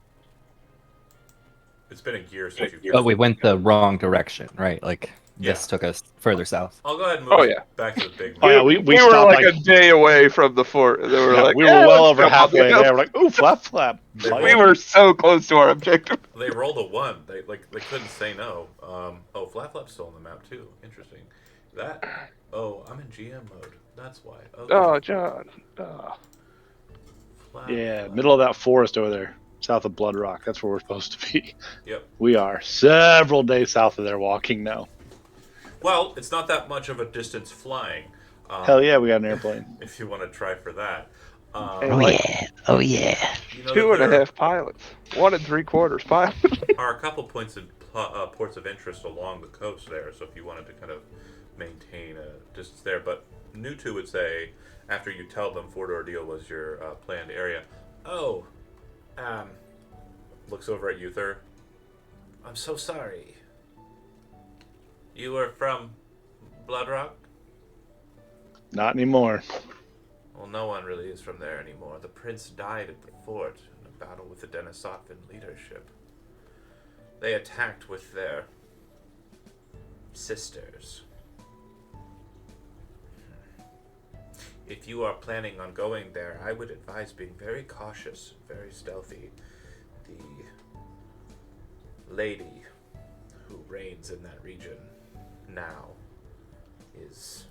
It's been a year since you've. But we went the wrong direction, right? Like this Yeah. took us further south. I'll go ahead and move Oh, it yeah. back to the big Oh, map. yeah, we were stopped like a day away from the fort. And they were yeah, like, we were "Eh, well let's over jump on halfway the hill." there. We're like, ooh, Flap Flap. They We were so close to our objective. They rolled a 1. They couldn't say no. Oh, Flap Flap's still on the map too. Interesting. That. Oh, I'm in GM mode. That's why. Okay. Oh, John. Oh. Flap Yeah, Flap. middle of that forest over there, south of Blood Rock. That's where we're supposed to be. Yep. We are several days south of there walking now. Well, it's not that much of a distance flying. Hell yeah, we got an airplane. If you want to try for that. And Oh like yeah. Oh yeah. You know two that and a there half pilots. 1 3/4 pilots. are a couple points of ports of interest along the coast there, so if you wanted to kind of maintain a distance there. But Nutu would say, after you tell them Fort Ordeal was your planned area, Oh, looks over at Uther. I'm so sorry. You were from Blood Rock? Not anymore. Well, no one really is from there anymore. The prince died at the fort in a battle with the Denisotvan leadership. They attacked with their sisters. If you are planning on going there, I would advise being very cautious, very stealthy. The lady who reigns in that region now is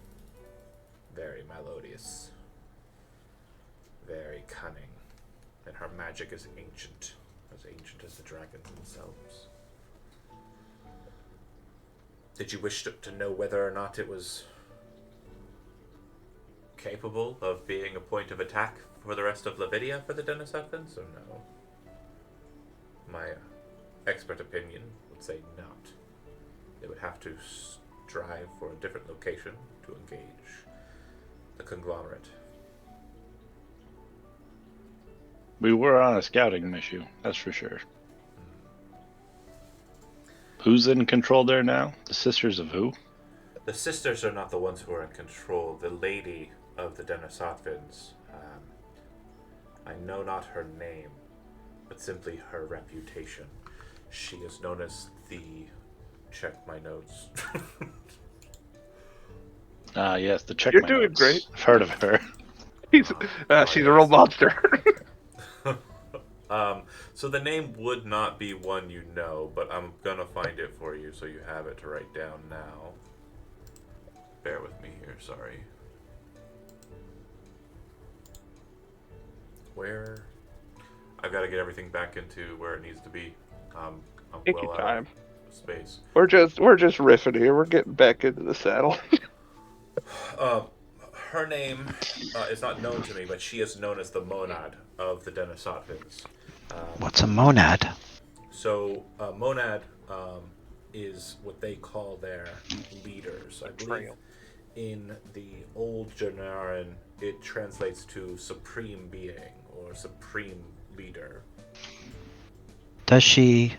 very melodious, very cunning, and her magic is ancient as the dragons themselves. Did you wish to know whether or not it was capable of being a point of attack for the rest of Lavidia for the Denisothans, or no? My expert opinion would say not. They would have to strive for a different location to engage the conglomerate. We were on a scouting mission, that's for sure. Who's in control there now? The sisters of who? The sisters are not the ones who are in control. The lady of the Denisothans, I know not her name, but simply her reputation. She is known as the... Check my notes. Yes, the check. You're my doing notes. great. I've heard of her. She's a real monster. So the name would not be one you know, but I'm gonna find it for you so you have it to write down now. Bear with me here, sorry. Where? I've got to get everything back into where it needs to be. I'm Take well your out time. of space. We're just riffing here. We're getting back into the saddle. Her name is not known to me, but she is known as the Monad of the Denisothans. What's a monad? So, Monad is what they call their leaders. I believe in the old Janaran, it translates to supreme being or supreme leader. Does she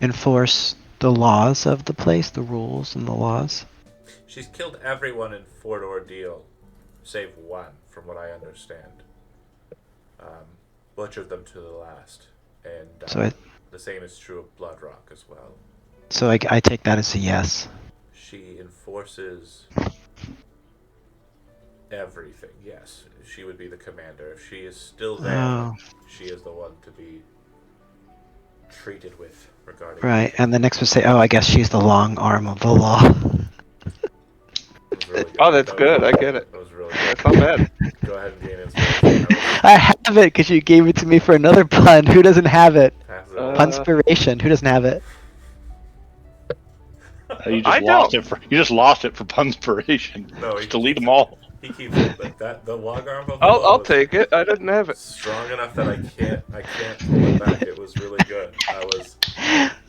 enforce the laws of the place, the rules and the laws? She's killed everyone in Fort Ordeal, save one, from what I understand. Butchered them to the last. And the same is true of Bloodrock as well. So I take that as a yes. She enforces everything, yes. She would be the commander. If she is still there, Oh. she is the one to be treated with regarding... Right, and the next would say, oh, I guess she's the long arm of the law. It was really good. Oh, that's That was good. really I get it. That was really good. That's not bad. Go ahead and gain inspiration. I have it because you gave it to me for another pun. Who doesn't have it? Pass it on. Punspiration. Who doesn't have it? You I just lost it for punspiration. No, Just delete them all. He keeps it, but the log arm of the I'll law was take it. I didn't have it. strong enough that I can't pull it back. It was really good. It was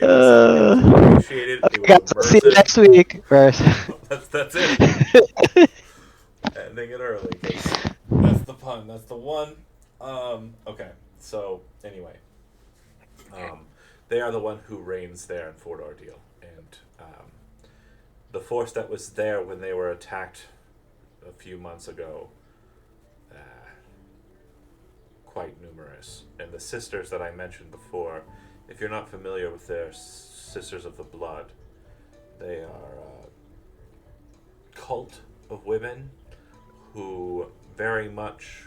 appreciated. It was Guys, I'll see you immersive. next week. Right. That's it. Ending it early. 'Cause that's the pun. That's the one. Okay. So anyway, they are the one who reigns there in Fort Ordeal, and the force that was there when they were attacked a few months ago, quite numerous. And the sisters that I mentioned before, if you're not familiar with their Sisters of the Blood, they are a cult of women who very much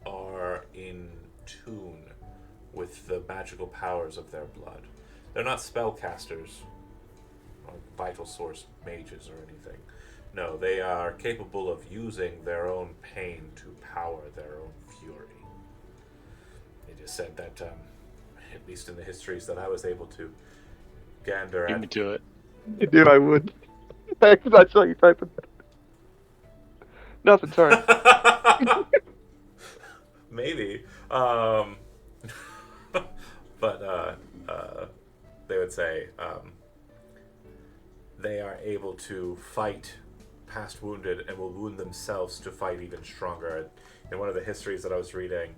are in tune with the magical powers of their blood. They're not spellcasters or vital source mages or anything. No, they are capable of using their own pain to power their own fury. It is said that, at least in the histories that I was able to gander Give at, me to it. You knew I would. I saw you typing. Nothing, sorry. maybe. But they would say they are able to fight past wounded and will wound themselves to fight even stronger. In one of the histories that I was reading,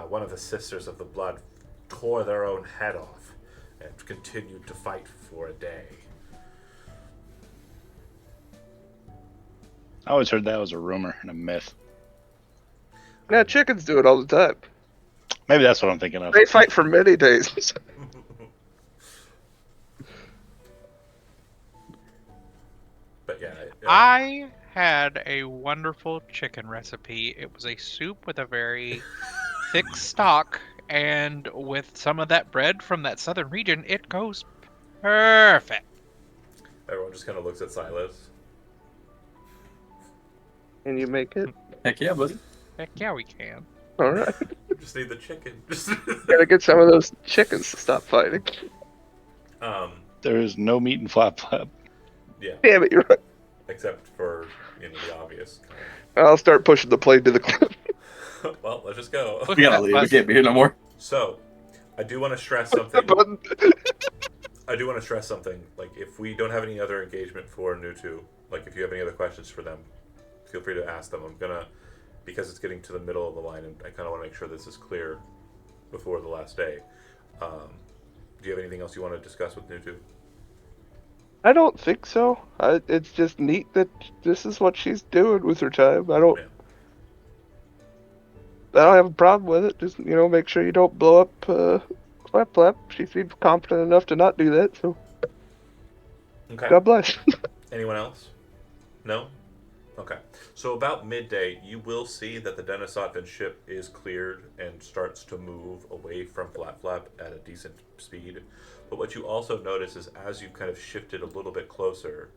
one of the Sisters of the Blood tore their own head off and continued to fight for a day. I always heard that was a rumor and a myth. Yeah, chickens do it all the time. Maybe that's what I'm thinking of. They fight for many days. But yeah, I had a wonderful chicken recipe. It was a soup with a very thick stock, and with some of that bread from that southern region, it goes perfect. everyone just kind of looks at Silas. Can you make it? Heck yeah, buddy. Heck yeah, we can. All right. Just need the chicken. Gotta get some of those chickens to stop fighting. There is no meat in Flap Flap. Yeah, Damn it, you're right. except for the obvious. I'll start pushing the plane to the cliff. Well, let's just go. We gotta leave. We can't be here no more. So, I do want to stress something. Button. I do want to stress something. Like, if we don't have any other engagement for Nutu, like if you have any other questions for them, feel free to ask them. I'm gonna, because it's getting to the middle of the line, and I kind of want to make sure this is clear before the last day. Do you have anything else you want to discuss with Nutu? I don't think so. It's just neat that this is what she's doing with her time. I don't have a problem with it. Just, make sure you don't blow up Flap Flap. She seems confident enough to not do that, so Okay. God bless. Anyone else? No? Okay. So about midday, you will see that the Denisotvan ship is cleared and starts to move away from Flap Flap at a decent speed. But what you also notice is as you've kind of shifted a little bit closer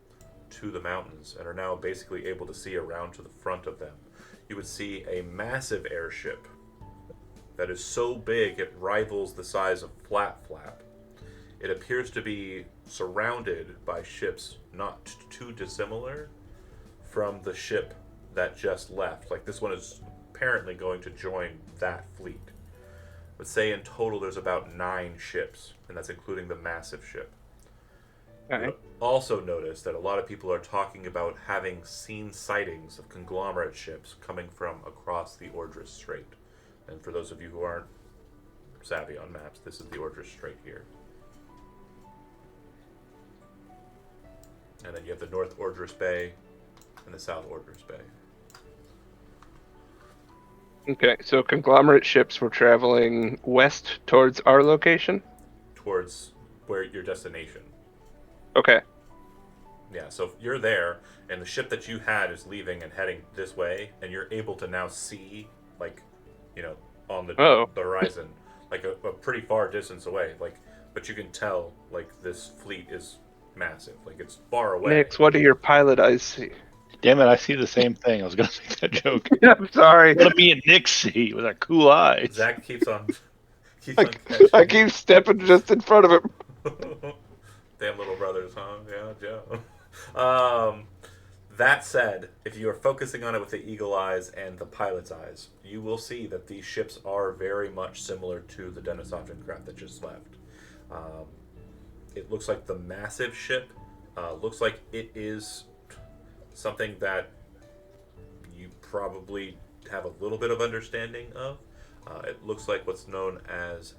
to the mountains and are now basically able to see around to the front of them, you would see a massive airship that is so big it rivals the size of Flap Flap. It appears to be surrounded by ships not too dissimilar from the ship that just left. Like, this one is apparently going to join that fleet. Let's say in total there's about 9 ships, and that's including the massive ship. Okay. You'll also notice that a lot of people are talking about having seen sightings of conglomerate ships coming from across the Ordris Strait. And for those of you who aren't savvy on maps, this is the Ordris Strait here. And then you have the North Ordris Bay and the South Ordris Bay. Okay, so conglomerate ships were traveling west towards our location? Towards where your destination. Okay. Yeah, so if you're there, and the ship that you had is leaving and heading this way, and you're able to now see, like, on the horizon, like a pretty far distance away, like, but you can tell, like, this fleet is massive, like, it's far away. Nix, what do your pilot eyes see? Damn it, I see the same thing. I was going to make that joke. I'm sorry. What do me and Nick see with our cool eyes? Zach keeps on I catching. keep stepping just in front of him. Damn little brothers, huh? Yeah, Joe. That said, if you are focusing on it with the eagle eyes and the pilot's eyes, you will see that these ships are very much similar to the Denisotvan craft that just left. It looks like the massive ship looks like it is something that you probably have a little bit of understanding of. It looks like what's known as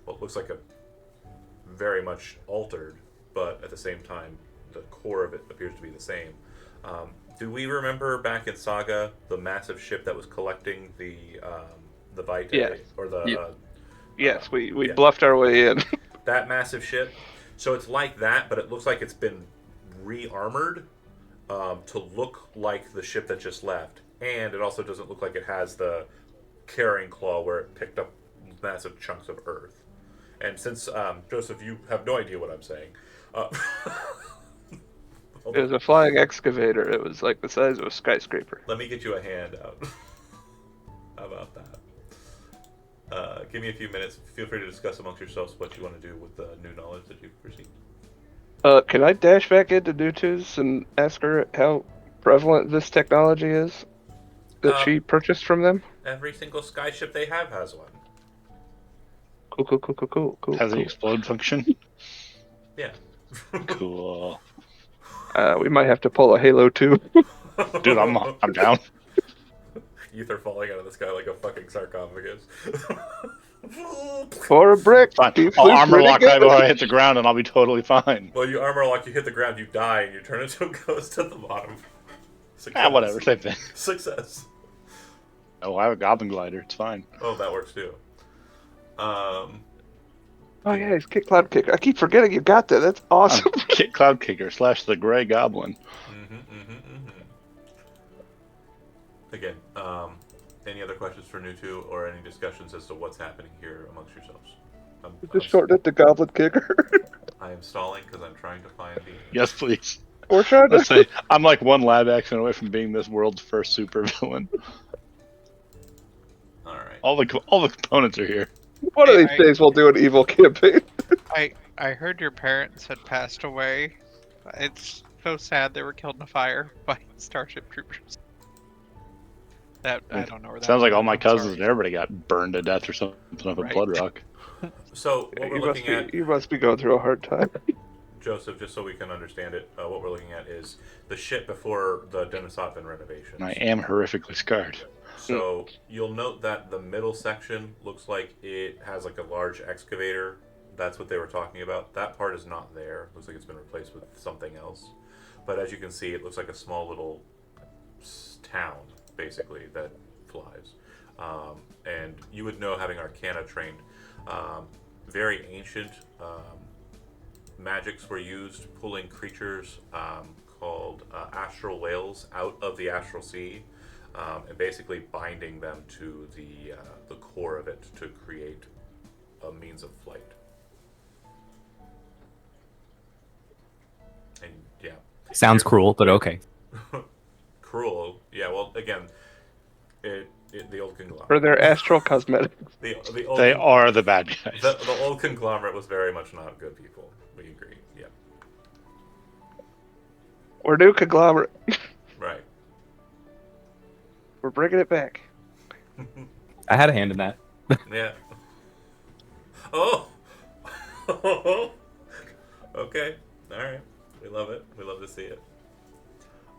what looks like a very much altered, but at the same time, the core of it appears to be the same. Do we remember back in Saga the massive ship that was collecting the Vitae? Yes. Or the Yeah. Yes, we yeah. bluffed our way in. That massive ship? So it's like that, but it looks like it's been re-armored to look like the ship that just left. And it also doesn't look like it has the carrying claw where it picked up massive chunks of earth. And since, Joseph, you have no idea what I'm saying. It was a flying excavator. It was like the size of a skyscraper. Let me get you a handout. How about that? Give me a few minutes. Feel free to discuss amongst yourselves what you want to do with the new knowledge that you've received. Can I dash back into Nutu's and ask her how prevalent this technology is that she purchased from them? Every single skyship they have has one. Cool. Has the explode function? Yeah. Cool. We might have to pull a Halo 2. Dude, I'm down. Ether falling out of the sky like a fucking sarcophagus. For a brick. Fine. He I'll flew armor pretty lock good. right before I hit the ground, and I'll be totally fine. Well, you armor lock, you hit the ground, you die, and you turn into a ghost at the bottom. Success. Whatever, same thing. Success. Oh, I have a goblin glider. It's fine. Oh, that works too. Oh yeah, he's kick cloud kicker. I keep forgetting you got that. That's awesome. I'm Kit Cloud Kicker / the Gray Goblin. Again, any other questions for Nutu or any discussions as to what's happening here amongst yourselves? Just shorten it to goblin kicker. I am stalling because I'm trying to find the. Yes, please. Or trying Let's to. say I'm like one lab action away from being this world's first super villain. All right. All the components are here. One of these I- days we'll do an evil campaign. I heard your parents had passed away. It's so sad they were killed in a fire by Starship Troopers. That I don't know where that Sounds like was. all my I'm cousins sorry. and everybody got burned to death or something up in Right. Blood Rock. So what we're looking at, You must be going through a hard time. Joseph, just so we can understand it, what we're looking at is the ship before the Denisotvan renovations. And I am horrifically scarred. So you'll note that the middle section looks like it has like a large excavator. That's what they were talking about. That part is not there. Looks like it's been replaced with something else. But as you can see, it looks like a small little town, basically, that flies. And you would know, having Arcana trained, very ancient magics were used, pulling creatures called astral whales out of the astral sea. And basically binding them to the core of it to create a means of flight. And yeah, Sounds cruel, but okay. cruel. Yeah, well, again, the old conglomerate. For their astral cosmetics. The old They are the bad guys. the old conglomerate was very much not good people. We agree. Yeah, We're new conglomerate. right. We're bringing it back. I had a hand in that. Yeah. Oh. Okay. All right. We love it. We love to see it.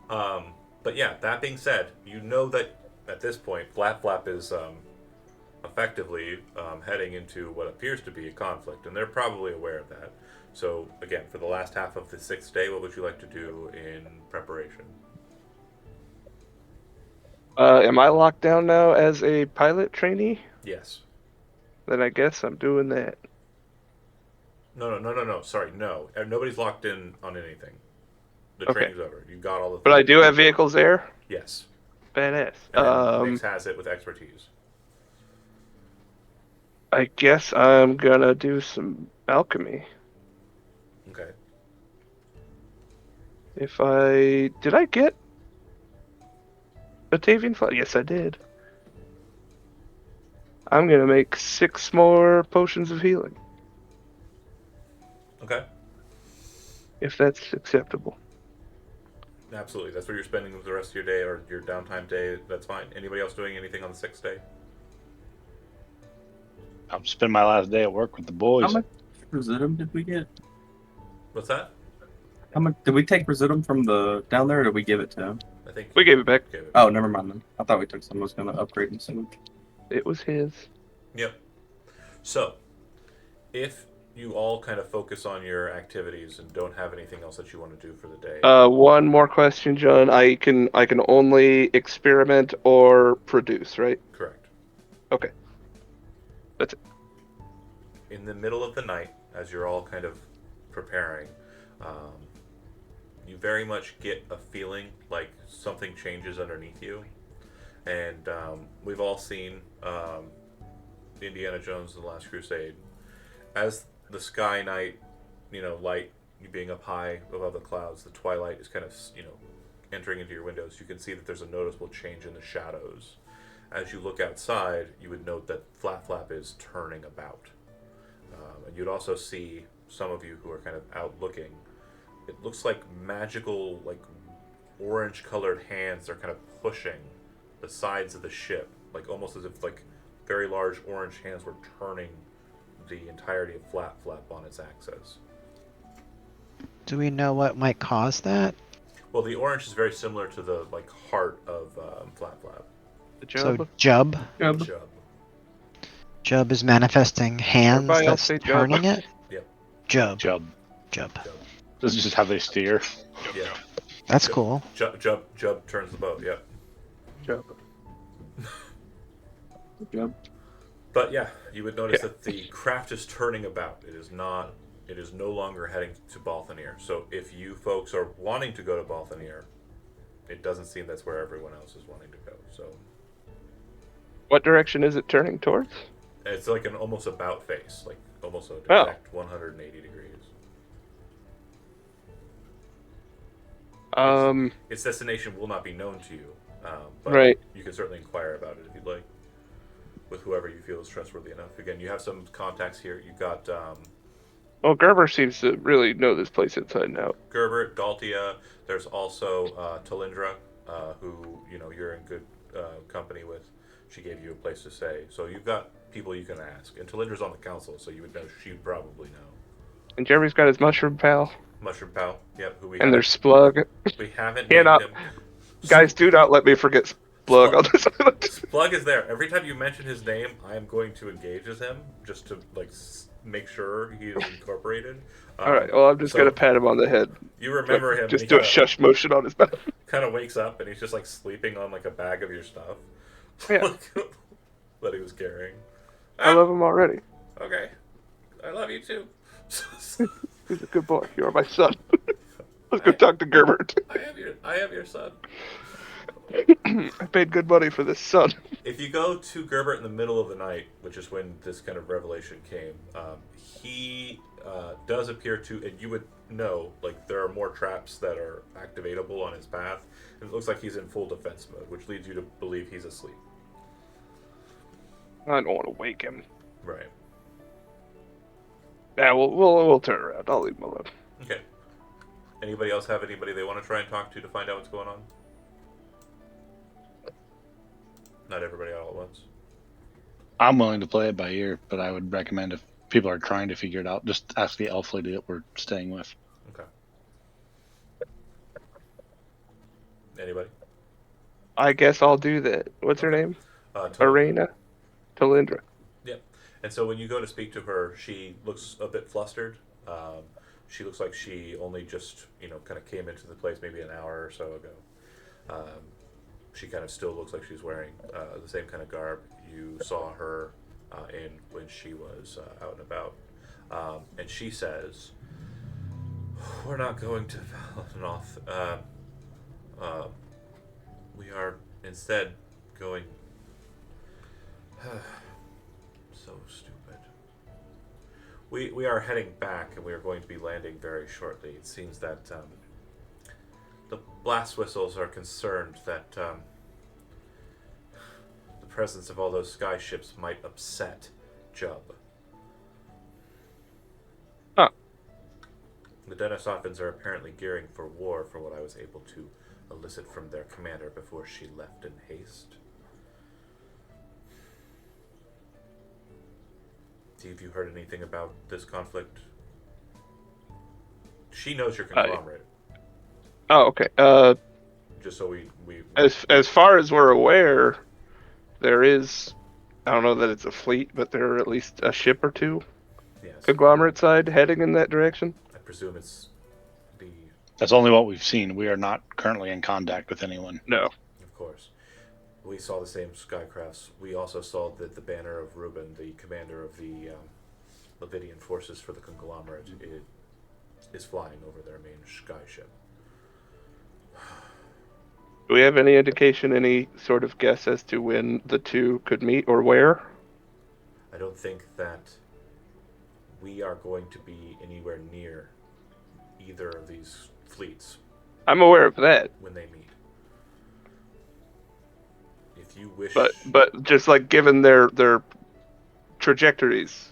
But yeah, that being said, you know that at this point, Flap Flap is effectively heading into what appears to be a conflict, and they're probably aware of that. So again, for the last half of the 6th day, what would you like to do in preparation? Am I locked down now as a pilot trainee? Yes. Then I guess I'm doing that. No. Sorry, no. Nobody's locked in on anything. The Okay. training's over. You got all the. But I do have vehicles there. Yes. Badass. And then Mix has it with expertise. I guess I'm gonna do some alchemy. Okay. Did I get Batavian Fly? Yes, I did. I'm gonna make 6 more potions of healing, Okay. if that's acceptable. Absolutely. That's where you're spending the rest of your day or your downtime day. That's fine. Anybody else doing anything on the 6th day? I'm spending my last day at work with the boys. How much residuum did we get? What's that? How much did we take residuum from the down there, or did we give it to him? I think We gave it back. gave it. Oh, never mind then. I thought we took some. Was gonna upgrade and some. It was his. Yep. So, if you all kind of focus on your activities and don't have anything else that you want to do for the day, One more question, John. I can only experiment or produce, right? correct. Okay. That's it. In the middle of the night, as you're all kind of preparing, you very much get a feeling like something changes underneath you. And we've all seen Indiana Jones and the Last Crusade. As the sky night, light being up high above the clouds, the twilight is kind of, entering into your windows. You can see that there's a noticeable change in the shadows. As you look outside, you would note that Flap Flap is turning about. And you'd also see some of you who are kind of out looking. It looks like magical, like orange-colored hands are kind of pushing the sides of the ship, like almost as if like very large orange hands were turning the entirety of Flap Flap on its axis. Do we know what might cause that? Well, the orange is very similar to the heart of Flap Flap. The So job. Jub. Yep. Chub. Jub is manifesting hands Everybody else that's say Jub. turning it. Yep. Jub. Jub. Jub. This is just how they steer. Yeah. That's Jub- cool. Jub turns the boat. Yep. Jub. Jub. But yeah, you would notice Yeah. that the craft is turning about. It is not. It is no longer heading to Balthanir. So if you folks are wanting to go to Balthanir, it doesn't seem that's where everyone else is wanting to go. So What direction is it turning towards? it's like an almost about face, like almost a Oh. exact 180 degrees. Its destination will not be known to you, but Right. you can certainly inquire about it if you'd like, with whoever you feel is trustworthy enough. Again, you have some contacts here. You've got Well, Gerber seems to really know this place inside and out. Gerbert, Daltia. There's also Talindra, who you're in good company with. She gave you a place to stay, so you've got people you can ask. And Talindra's on the council, so you would know. She'd probably know. And Jeremy's got his mushroom pal. Mushroom Pal. Yep. Who we And haven't, there's Splug. we haven't Yeah, named not- him. Guys, do not let me forget Splug on this island. Splug is there. Every time you mention his name, I am going to engage as him just to make sure he is incorporated. All right. Well, I'm just so gonna pat him on the head. You remember him? Just and do he a shush motion on his mouth. Kind of wakes up and he's just like sleeping on like a bag of your stuff. Yeah. That he was carrying. I love him already. Okay, I love you too. He's a good boy. You are my son. Let's go talk to Gerbert. I am your son. I paid good money for this son. If you go to Gerbert in the middle of the night, which is when this kind of revelation came, he does appear to, and you would know, like there are more traps that are activatable on his path, and it looks like he's in full defense mode, which leads you to believe he's asleep. I don't want to wake him. Right. Yeah, we'll turn around. I'll leave him alone. Okay. Anybody else have anybody they want to try and talk to find out what's going on? Not everybody all at once. I'm willing to play it by ear, but I would recommend if people are trying to figure it out, just ask the elf lady that we're staying with. Okay. Anybody? I guess I'll do that. What's her name? Talindra. Arena? Talindra. Yep. And so when you go to speak to her, she looks a bit flustered. She looks like she only just, kind of came into the place maybe an hour or so ago. She kind of still looks like she's wearing the same kind of garb you saw her in when she was out and about. And she says, "We're not going to Valanoth. We are instead going..." So stupid. We are heading back, and we are going to be landing very shortly. It seems that the blast whistles are concerned that the presence of all those sky ships might upset Jub. Huh. The Denisophans are apparently gearing for war, for what I was able to elicit from their commander before she left in haste. Have you heard anything about this conflict? She knows your conglomerate. Oh, okay. Just so we As far as we're aware, there is, I don't know that it's a fleet, but there are at least a ship or two, yes, conglomerate side, heading in that direction. I presume it's the, That's only what we've seen. We are not currently in contact with anyone. No. of course. We saw the same skycrafts. We also saw that the banner of Reuben, the commander of the Levidian forces for the conglomerate, it is flying over their main sky ship. Do we have any indication, any sort of guess as to when the two could meet or where? I don't think that we are going to be anywhere near either of these fleets I'm aware of that, when they meet. If you wish, but just like given their trajectories,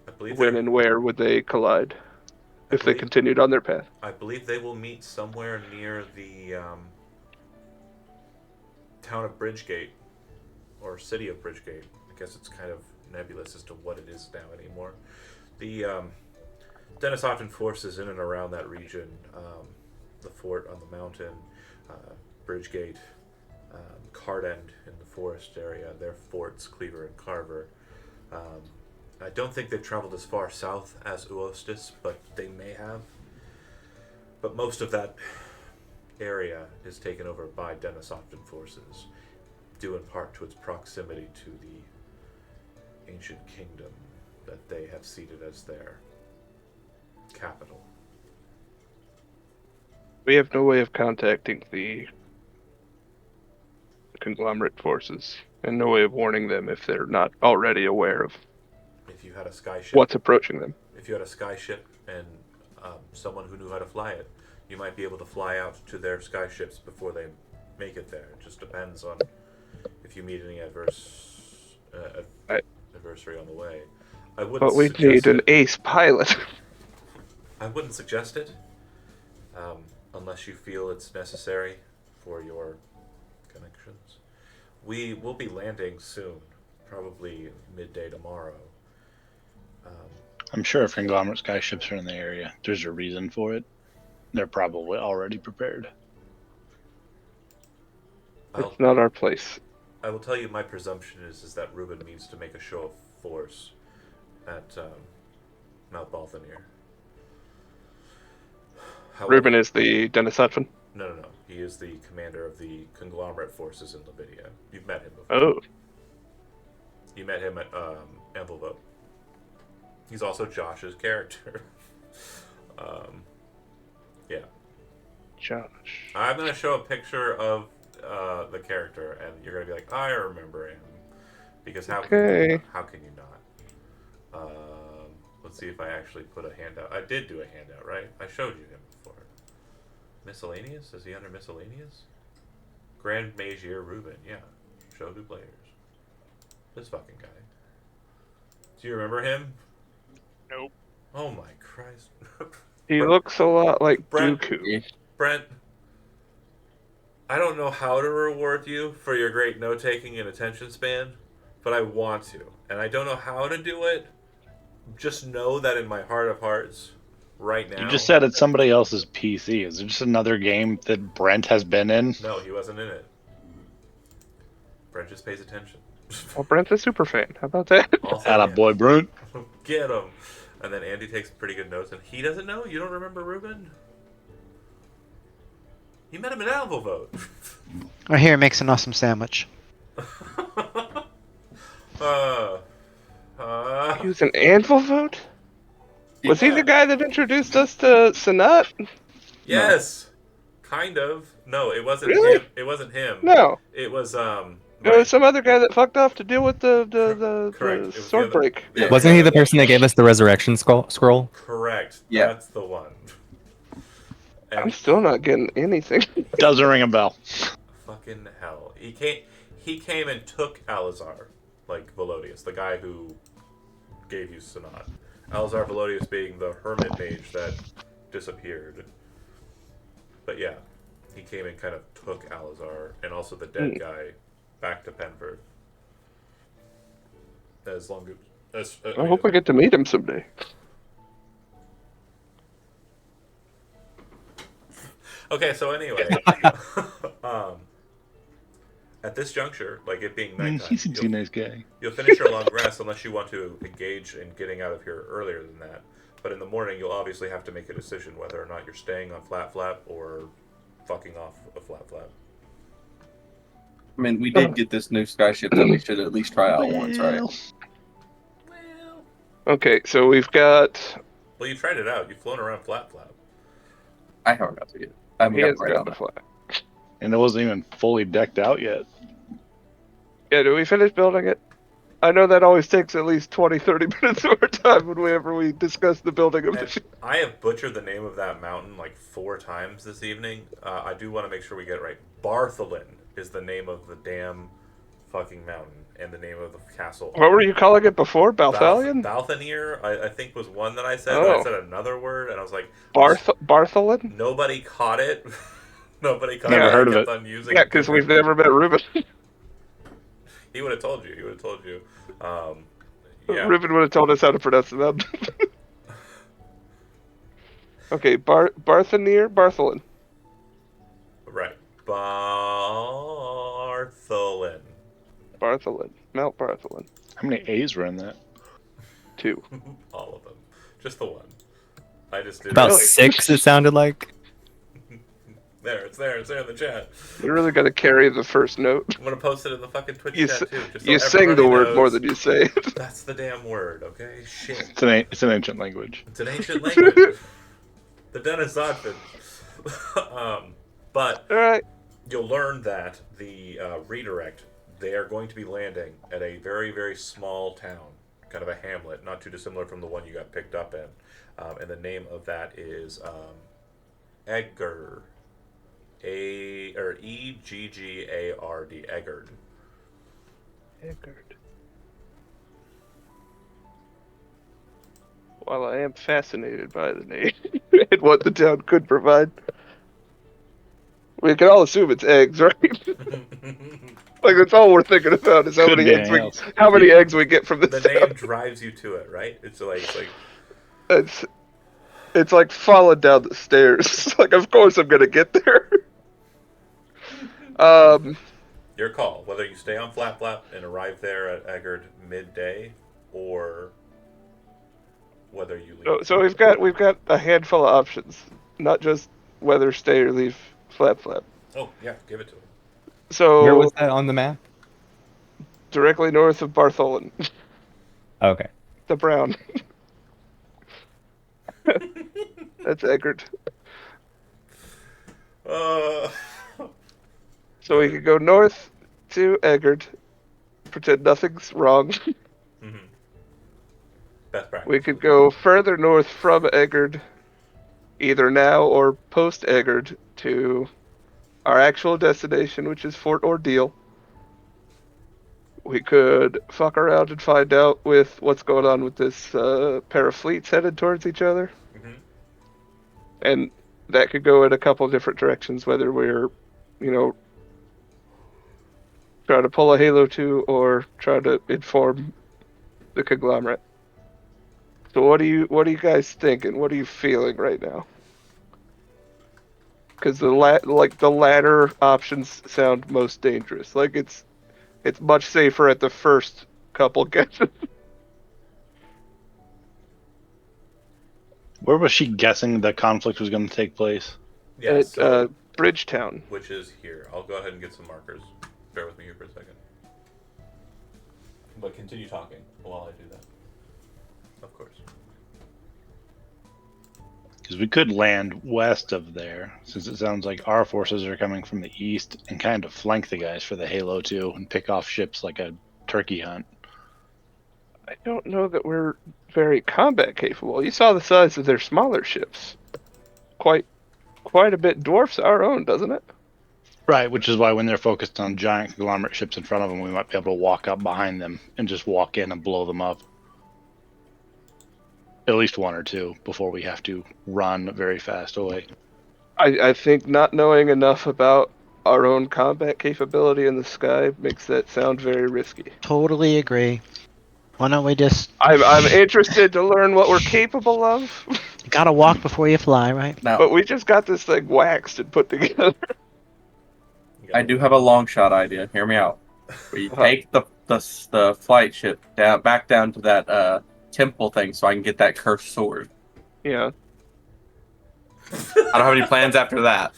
I believe when they're- and where would they collide if they believe- continued on their path? I believe they will meet somewhere near the town of Bridgegate, or city of Bridgegate. I guess it's kind of nebulous as to what it is now anymore. The Denisoftan forces in and around that region, the fort on the mountain, Bridgegate, Cardend in the forest area, their forts, Cleaver and Carver. I don't think they've traveled as far south as Uostis, but they may have. But most of that area is taken over by Denisoftan forces, due in part to its proximity to the ancient kingdom that they have seated as their capital. We have no way of contacting the conglomerate forces, and no way of warning them if they're not already aware of If you had a sky ship, what's approaching them. if you had a sky ship and someone who knew how to fly it, you might be able to fly out to their sky ships before they make it there. It just depends on if you meet any adversary on the way. I wouldn't But we suggest need an it. ace pilot. I wouldn't suggest it unless you feel it's necessary for your connections. We will be landing soon, probably midday tomorrow. I'm sure if conglomerate skyships are in the area, there's a reason for it. They're probably already prepared. It's not our place. I will tell you my presumption is that Reuben needs to make a show of force at Mount Balthanir. However, Reuben is the Denisotvan. No. He is the commander of the conglomerate forces in Lavidia. You've met him before. Oh. You met him at Amplevote. He's also Josh's character. Yeah. Josh. I'm going to show a picture of the character, and you're going to be like, I remember him. Because how can you not? Let's see if I actually put a handout. I did do a handout, right? I showed you him before. Miscellaneous? Is he under miscellaneous? Grand Magier Reuben, yeah. Show new players. This fucking guy. Do you remember him? Nope. Oh my Christ. He looks a lot like Brent. Dooku. Brent, I don't know how to reward you for your great note-taking and attention span, but I want to. And I don't know how to do it. Just know that in my heart of hearts, right now... You just said it's somebody else's PC. Is it just another game that Brent has been in? No, he wasn't in it. Brent just pays attention. Well, Brent's a super fan. How about that? Also, Attaboy, Brent. Get him. And then Andy takes pretty good notes, and he doesn't know? You don't remember Reuben? You met him at Amplevote. Oh, here, makes an awesome sandwich. He was an Anvil vote? Was he the guy that introduced us to Sanat? Yes. Kind of. No, it wasn't Really? him. It wasn't him. No. It was There was some other guy that fucked off to deal with the Correct. It was the sword other- break. Yeah. Wasn't he the person that gave us the resurrection scroll? Correct. Yeah. That's the one. I'm And still not getting anything. Doesn't ring a bell. fucking hell. He came and took Alizar, like Velodius, the guy who gave you Sanat. Alizar Velodius being the hermit mage that disappeared. But yeah, he came and kind of took Alizar and also the dead guy back to Penford. As long as I hope I get to meet him someday. Okay, so anyway, at this juncture, like it being nighttime, He seems like a nice guy. you'll finish your long rest unless you want to engage in getting out of here earlier than that. But in the morning, you'll obviously have to make a decision whether or not you're staying on Flat Flap or fucking off a Flat Flap. I mean, we did get this new skyship that we should at least try out once, right? Okay, so we've got. Well, you tried it out. You've flown around Flat Flap. I haven't got to get it. I haven't He got has right got on the it. flag. And it wasn't even fully decked out yet. Yeah, did we finish building it? I know that always takes at least 20-30 minutes of our time whenever we discuss the building of the And ship. I have butchered the name of that mountain like 4 times this evening. I do want to make sure we get it right. Bartholin is the name of the damn fucking mountain and the name of the castle. What were you calling it before? Balthalion? Balthanir, I think was one that I said. Oh. I said another word, and I was like, Bartholin? nobody caught it. Nobody caught Never it. heard I of kept it. on using Yeah, it. because we've never met Ruben. He would have told you. He would have told you. Yeah. Ruben would have told us how to pronounce them. Okay, Bartholin. Right. Bartholin. Mount Bartholin. How many A's were in that? 2. All of them. Just the one. I just did About Really? 6, it sounded like. It's there in the chat. You're really gonna carry the first note. I'm gonna post it in the fucking Twitch You, chat too. Just you so sing the everybody word knows more than you say it. That's the damn word, okay? Shit. It's an ancient language. It's an ancient language. The Dennis Zodfin. But Alright. you'll learn that the redirect, they are going to be landing at a very, very small town, kind of a hamlet, not too dissimilar from the one you got picked up in. And the name of that is Eggard. Eggard. Eggard. Eggard. While I am fascinated by the name and what the town could provide, we can all assume it's eggs, right? Like that's all we're thinking about is how Could many be eggs anything else. how many eggs we get from The this name town. drives you to it, right? It's like It's like falling down the stairs. Like of course I'm gonna get there. your call, whether you stay on Flap Flap and arrive there at Eggard midday, or whether you leave. So we've got a handful of options, not just whether stay or leave Flap Flap. Oh yeah, give it to him. So Where was that on the map? directly north of Bartholin, Okay. the brown. That's Eggard. So we could go north to Eggard, pretend nothing's wrong. Mhm. Best practice. We could go further north from Eggard, either now or post Eggard, to our actual destination, which is Fort Ordeal. We could fuck around and find out with what's going on with this pair of fleets headed towards each other. Mhm. And that could go in a couple different directions, whether we're, trying to pull a Halo 2 or trying to inform the conglomerate. So what are you guys thinking? What are you feeling right now? Because the latter options sound most dangerous. Like it's much safer at the first couple guesses. Where was she guessing the conflict was going to take place? Yeah, At so, Bridgetown. which is here. I'll go ahead and get some markers. Bear with me here for a second. But continue talking while I do that. Of course. Because we could land west of there, since it sounds like our forces are coming from the east, and kind of flank the guys for the Halo 2 and pick off ships like a turkey hunt. I don't know that we're very combat capable. You saw the size of their smaller ships. Quite a bit dwarfs our own, doesn't it? Right, which is why when they're focused on giant conglomerate ships in front of them, we might be able to walk up behind them and just walk in and blow them up. At least one or two before we have to run very fast away. I think not knowing enough about our own combat capability in the sky makes that sound very risky. Totally agree. Why don't we just I'm interested to learn what we're capable of, you gotta walk before you fly, right? Now, but we just got this thing waxed and put together. I do have a long shot idea. Hear me out. We take the flight ship back down to that temple thing, so I can get that cursed sword. Yeah. I don't have any plans after that.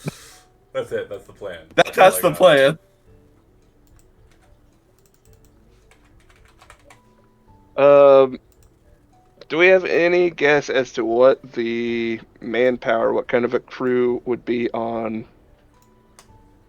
That's it. That's the plan. That's all I the got. plan. Do we have any guess as to what the manpower, what kind of a crew would be on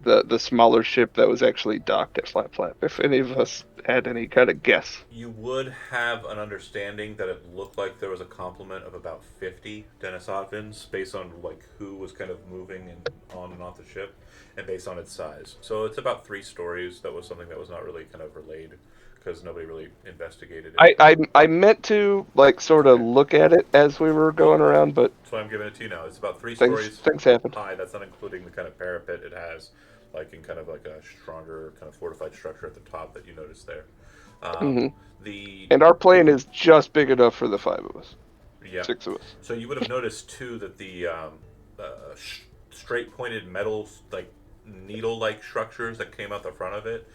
the smaller ship that was actually docked at Flap Flap? If any of us had any kind of guess. You would have an understanding that it looked like there was a complement of about 50 Dennis Otvins based on like who was kind of moving and on and off the ship, and based on its size. So it's about 3 stories. That was something that was not really kind of relayed because nobody really investigated it. I meant to like sort of look at it as we were going around, but That's why I'm giving it to you now. It's about 3 things stories things happened. high. That's not including the kind of parapet it has, like in kind of like a stronger kind of fortified structure at the top that you noticed there. Mhm. The And our plane is just big enough for the 5 of us, yeah. 6 of us. So you would have noticed too that the straight pointed metal like needle-like structures that came out the front of it.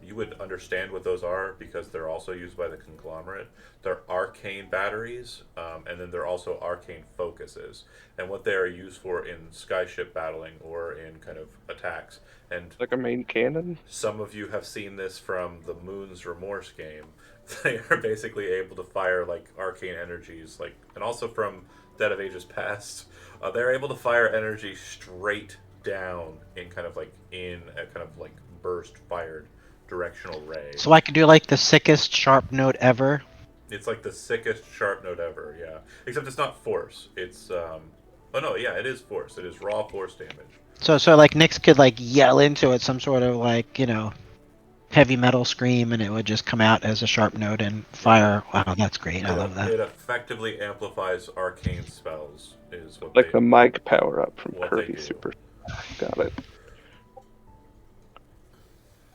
You would understand what those are because they're also used by the conglomerate. They're arcane batteries, and then they're also arcane focuses. And what they are used for in skyship battling or in kind of attacks. And Like a main cannon. some of you have seen this from the Moon's Remorse game. They are basically able to fire like arcane energies, like, and also from Dead of Ages Past. They're able to fire energy straight down in kind of like in a kind of like burst fired directional ray. So I could do like the sickest sharp note ever. It's like the sickest sharp note ever, yeah. Except it's not force. It's oh no, yeah, it is force. It is raw force damage. So like Nyx could like yell into it some sort of like, you know, heavy metal scream, and it would just come out as a sharp note and fire. Wow, that's great. I love that. It effectively amplifies arcane spells. Is what Like they, the mic power up from what they Kirby do. Super. Got it.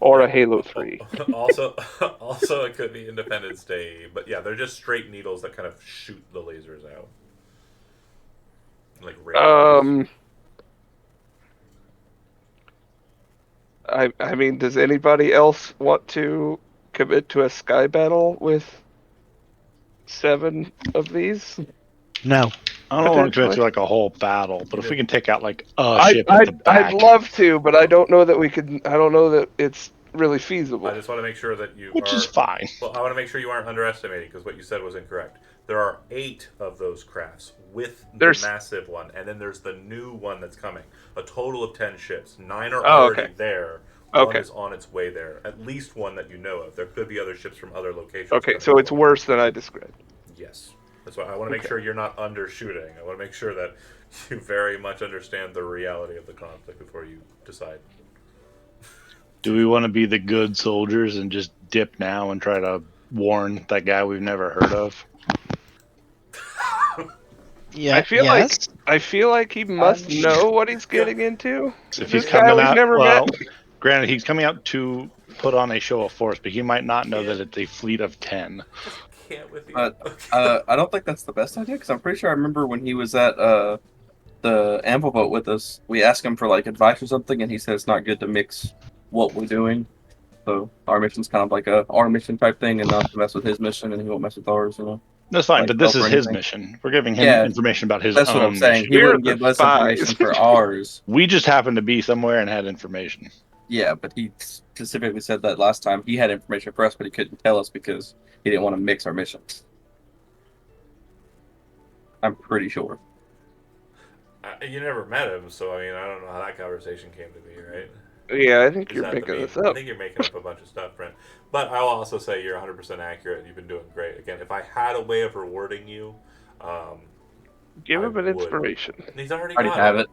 Or a Halo 3. also, it could be Independence Day, but yeah, they're just straight needles that kind of shoot the lasers out, like razors. I mean, does anybody else want to commit to a sky battle with 7 of these? No. I don't want to commit Potentially. to like a whole battle, but if we can take out like a I, ship at the back, I'd love to, but I don't know that we could. I don't know that it's really feasible. I just want to make sure that you which are. is fine. Well, I want to make sure you aren't underestimating because what you said was incorrect. There are 8 of those crafts with There's- the massive one, and then there's the new one that's coming. A total of 10 ships. 9 are Oh, already okay. there. One Okay. is on its way there. At least one that you know of. There could be other ships from other locations. Okay, coming so it's along. worse than I described. Yes. That's why I want to make Okay. sure you're not undershooting. I want to make sure that you very much understand the reality of the conflict before you decide. Do we want to be the good soldiers and just dip now and try to warn that guy we've never heard of? Yeah. I feel yes. I feel like he must know what he's getting into. If This he's guy coming we've out, never well, met. granted, he's coming out to put on a show of force, but he might not know that it's a fleet of 10. Can't with you. I don't think that's the best idea because I'm pretty sure I remember when he was at the Anvil boat with us, we asked him for like advice or something, and he said it's not good to mix what we're doing. So our mission's kind of like our mission type thing, and not to mess with his mission, and he won't mess with ours. You know, That's fine, Like, but this help is or his anything. mission. We're giving him Yeah, information about his that's own what I'm saying. mission. He We're wouldn't the give us spies. information for ours. We just happened to be somewhere and had information. Yeah, but he specifically said that last time he had information for us, but he couldn't tell us because he didn't want to mix our missions. I'm pretty sure. You never met him, so I mean, I don't know how that conversation came to be, right? Yeah, I think Is you're that the making main- this I up. think you're making up a bunch of stuff, Brent. But I'll also say you're 100% accurate. You've been doing great. Again, if I had a way of rewarding you, Give I him an would. inspiration. and he's already Already got have it.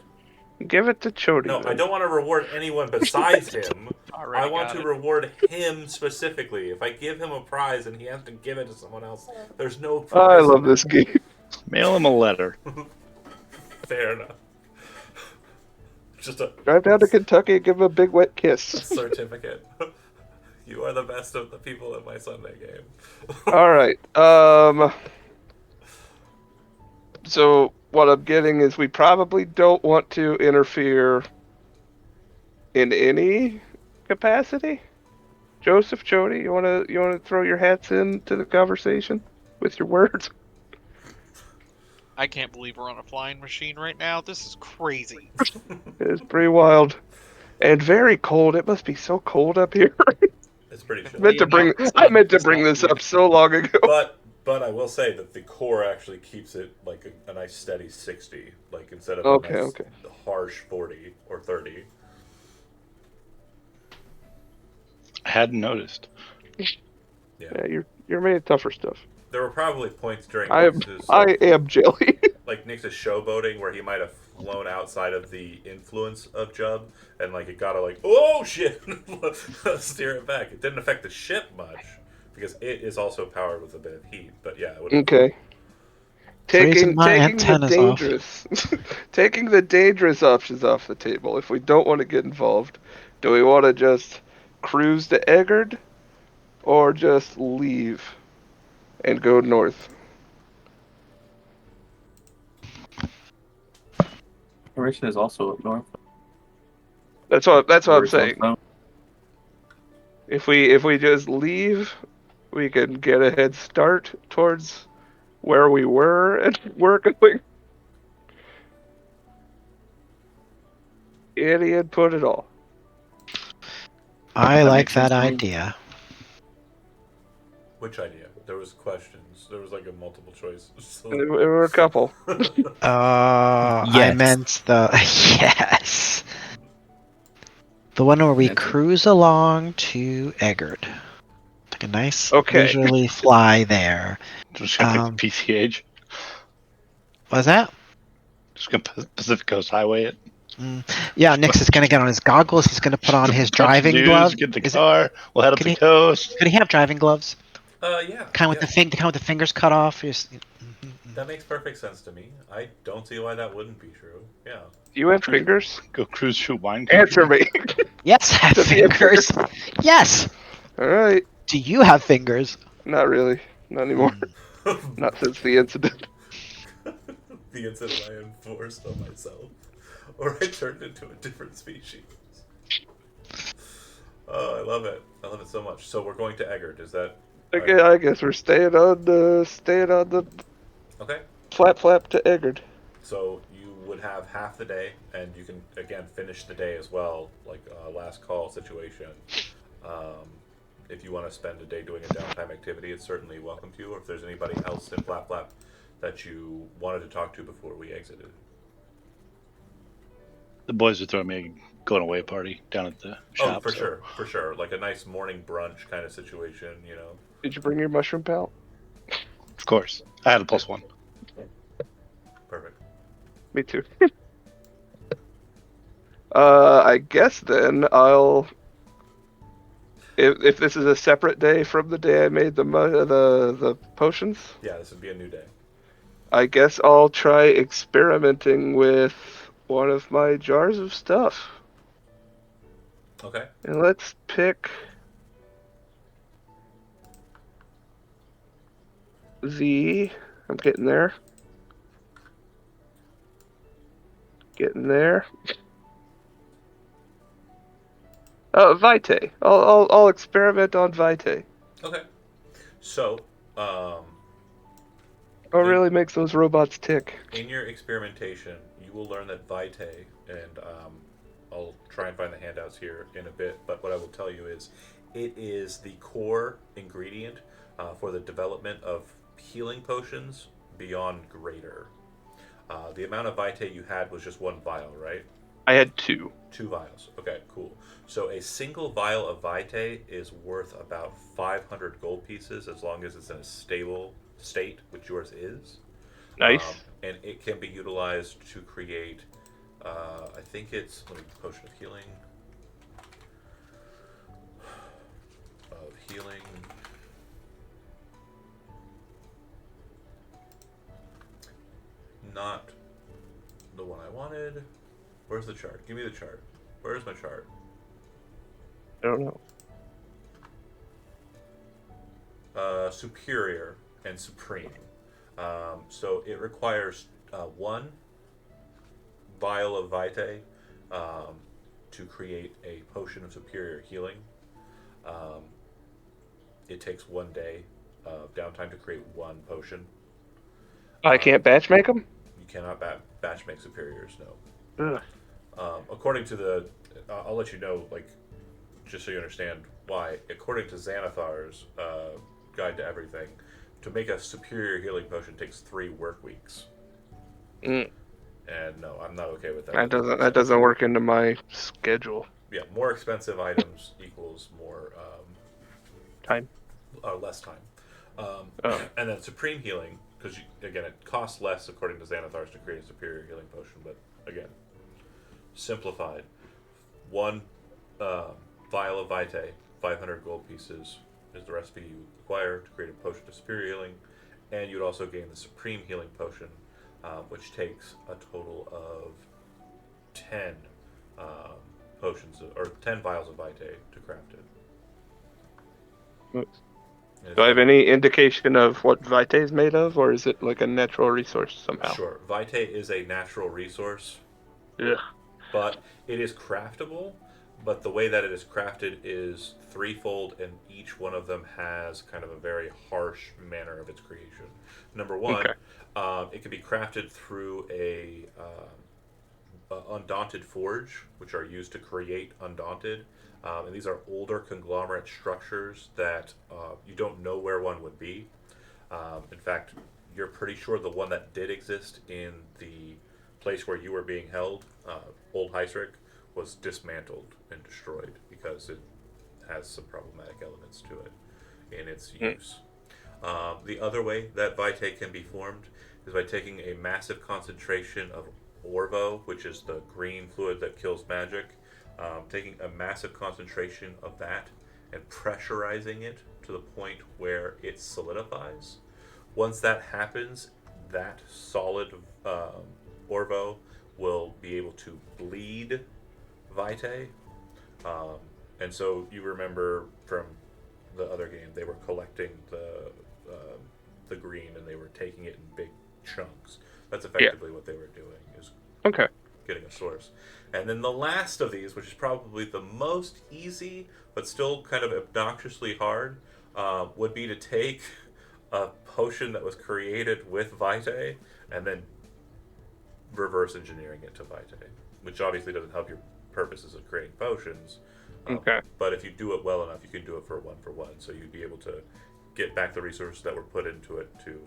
Give it to Chody. No, then. I don't want to reward anyone besides him. Already I want got to it. reward him specifically. If I give him a prize and he has to give it to someone else, there's no I prize. love this game. Mail him a letter. Fair enough. Just a Drive down to Kentucky and give him a big wet kiss. certificate. You are the best of the people in my Sunday game. All right. So what I'm getting is we probably don't want to interfere in any capacity. Joseph, Chody, you wanna throw your hats into the conversation with your words? I can't believe we're on a flying machine right now. This is crazy. It's pretty wild and very cold. It must be so cold up here. It's pretty chill. I meant to bring this up so long ago. But I will say that the core actually keeps it like a nice steady 60, like instead of Okay, a nice okay. harsh 40 or 30. I hadn't noticed. Yeah, you're made of tougher stuff. There were probably points during I am jelly. like Nick's showboating where he might have flown outside of the influence of Jub and like it got to like, oh shit, steer it back. It didn't affect the ship much because it is also powered with a bit of heat. But yeah, it would Okay. Raising my Taking the antennas off. dangerous, taking the dangerous options off the table. If we don't want to get involved, do we want to just cruise to Eggard, or just leave and go north? Horatio is also up north. That's what I'm Very saying. close, If we just leave, we can get a head start towards where we were and we're going. Any input at all? I That like makes sense that to me. idea. Which idea? There was questions. There was like a multiple choice. So... There were a couple. I Yes. meant the yes, the one where we That's it. cruise along to Eggard, like a nice Okay. leisurely fly there. Just gonna Um, pick the PCH. Was that? Just gonna Pacific Coast Highway it. Yeah, Nix is gonna get on his goggles. He's gonna put on his Bunch of driving dudes, glove. Get the Is it- car. We'll head up Could the he- coast. Could he have driving gloves? Yeah. Kind with yeah. the kind with the fingers cut off. Just, That makes perfect sense to me. I don't see why that wouldn't be true. Yeah. Do you have fingers? Go cruise through wine. Answer country. me. yes, have Does he have fingers. Yes. All right. Do you have fingers? Not really. Not anymore. Not since the incident. The incident I enforced on myself, or I turned into a different species. Oh, I love it. I love it so much. So we're going to Eggard. Is that Okay, I guess we're staying on the okay? flap to Eggard. So you would have half the day, and you can again finish the day as well, like a last call situation. If you want to spend a day doing a downtime activity, it's certainly welcome to you. Or if there's anybody else in Flap Flap that you wanted to talk to before we exited. The boys are throwing me a going away party down at the shop. Oh, for so- sure, for sure. Like a nice morning brunch kind of situation, you know. Did you bring your mushroom pal? Of course. I had a +1. Perfect. Me too. I guess then I'll. If this is a separate day from the day I made the potions, Yeah, this would be a new day. I guess I'll try experimenting with one of my jars of stuff. Okay. And let's pick I'm getting there. Getting there. Vitae. I'll experiment on Vitae. Okay. So, What really makes those robots tick? in your experimentation, you will learn that Vitae, and I'll try and find the handouts here in a bit, but what I will tell you is it is the core ingredient for the development of healing potions beyond greater. The amount of Vitae you had was just one vial, right? I had 2. 2 vials. Okay, cool. So a single vial of Vitae is worth about 500 gold pieces as long as it's in a stable state, which yours is. Nice. And it can be utilized to create, I think it's, potion of healing. Not the one I wanted. Where's the chart? Give me the chart. Where's my chart? I don't know. Superior and supreme. So it requires 1 vial of Vitae to create a potion of superior healing. It takes 1 day of downtime to create 1 potion. I can't batch make them? You cannot batch make superiors, no. Ugh. According to the, I'll let you know, like, just so you understand why. According to Xanathar's Guide to Everything, to make a superior healing potion takes 3 work weeks. Mm. And no, I'm not okay with that. That doesn't work into my schedule. Yeah, more expensive items equals more Time. less time. Oh. And then supreme healing, because again, it costs less according to Xanathar's to create a superior healing potion. But again, simplified, 1 vial of Vitae, 500 gold pieces is the recipe you require to create a potion of superior healing, and you'd also gain the supreme healing potion, which takes a total of 10 potions or 10 vials of Vitae to craft it. And Do I have any indication of what Vitae is made of, or is it like a natural resource somehow? Sure. Vitae is a natural resource. Ugh. but it is craftable. But the way that it is crafted is threefold, and each one of them has kind of a very harsh manner of its creation. Number one, Okay. it can be crafted through a Undaunted Forge, which are used to create Undaunted. And these are older conglomerate structures that you don't know where one would be. In fact, you're pretty sure the one that did exist in the place where you were being held, Old Heisrick, was dismantled and destroyed because it has some problematic elements to it in its use. The other way that Vitae can be formed is by taking a massive concentration of Orvo, which is the green fluid that kills magic, taking a massive concentration of that and pressurizing it to the point where it solidifies. Once that happens, that solid Orvo will be able to bleed Vitae. And so you remember from the other game, they were collecting the green and they were taking it in big chunks. That's effectively what they were doing, is Okay. getting a source. And then the last of these, which is probably the most easy but still kind of obnoxiously hard, would be to take a potion that was created with Vitae and then reverse engineering it to Vitae, which obviously doesn't help your purposes of creating potions. Okay. But if you do it well enough, you can do it for a 1-for-1. So you'd be able to get back the resources that were put into it to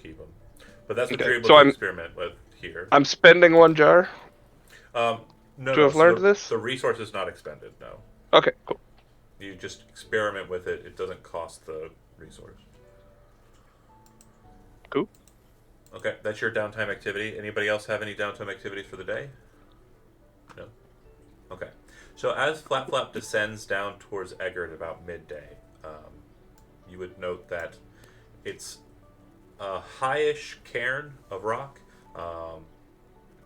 keep them. But that's what Okay, you're able so to I'm- experiment with here. I'm spending 1 jar. No, to have learned the, this? The resource is not expended, no. Okay, cool. You just experiment with it. It doesn't cost the resource. Cool. Okay, that's your downtime activity. Anybody else have any downtime activities for the day? No? Okay. So as Flap Flap descends down towards Eggert at about midday, you would note that it's a high-ish cairn of rock,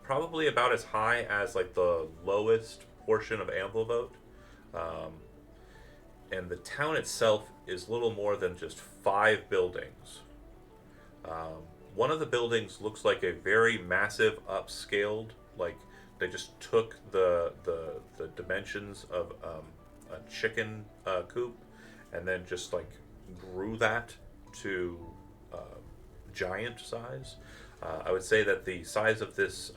probably about as high as like the lowest portion of Amblevote. And the town itself is little more than just 5 buildings. One of the buildings looks like a very massive upscaled, like they just took the dimensions of a chicken coop and then just like grew that to giant size. I would say that the size of this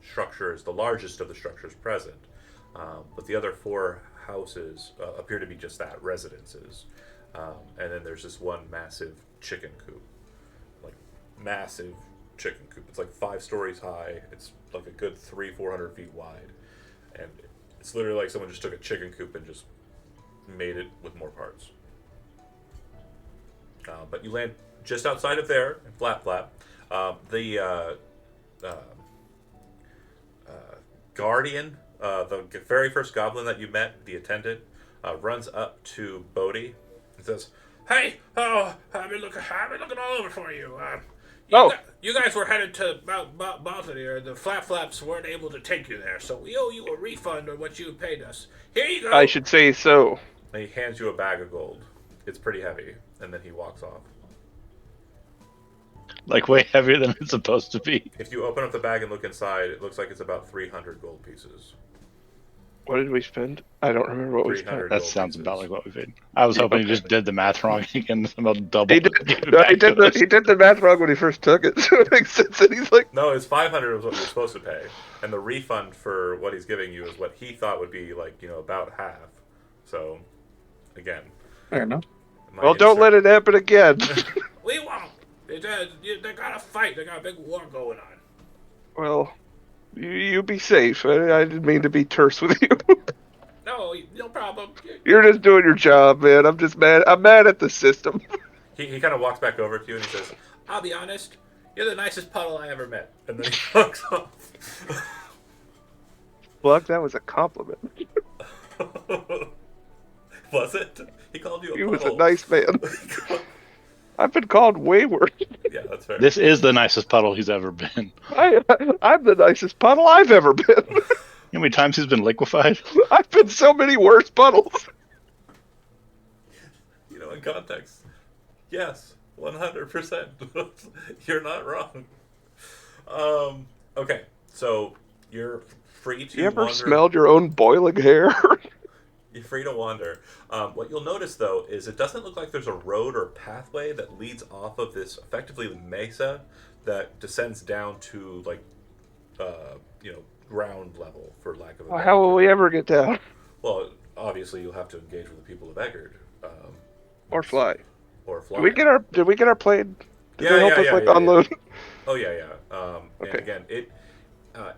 structure is the largest of the structures present, but the other 4 houses appear to be just that, residences. And then there's this one massive chicken coop, like massive chicken coop. It's like 5 stories high. It's like a good 300-400 feet wide, and it's literally like someone just took a chicken coop and just made it with more parts. But you land just outside of there in Flap Flap. The guardian, the very first goblin that you met, the attendant, runs up to Bodhi and says, Hey, I've been looking all over for you. You guys were headed to Mount Balthier. The Flap Flaps weren't able to take you there, so we owe you a refund on what you paid us. Here you go. I should say so. and he hands you a bag of gold. It's pretty heavy, and then he walks off. Like way heavier than it's supposed to be. If you open up the bag and look inside, it looks like it's about 300 gold pieces. What did we spend? I don't remember what we 300 spent. That gold sounds pieces. about like what we paid. I was hoping he just did the math wrong again. About double. He did, no, he did the math wrong when he first took it, so it makes sense that he's like, No, it's 500 was what you're supposed to pay, and the refund for what he's giving you is what he thought would be like, about half. So, again, Fair enough. well, don't let it happen again. We won't. They got a fight. They got a big war going on. Well, you be safe. I didn't mean to be terse with you. No problem. You're just doing your job, man. I'm just mad. I'm mad at the system. He kind of walks back over to you and he says, "I'll be honest, you're the nicest puddle I ever met." And then he walks off. Buck, that was a compliment. Was it? He called you a He puddle. was a nice man. I've been called wayward. Yeah, that's fair. This is the nicest puddle he's ever been. I'm the nicest puddle I've ever been. You know how many times he's been liquefied? I've been so many worse puddles. In context, yes, 100%. You're not wrong. Okay, so You're free to You ever wander. smelled your own boiling hair? You're free to wander. What you'll notice, though, is it doesn't look like there's a road or pathway that leads off of this effectively mesa that descends down to like, ground level, for lack of a better How will term. we ever get down? Well, obviously, you'll have to engage with the people of Eggard. Or fly? Or fly. Did we get our plane? Did Yeah, they help yeah, us yeah, like yeah, unload? Oh yeah, yeah. And Okay. again, it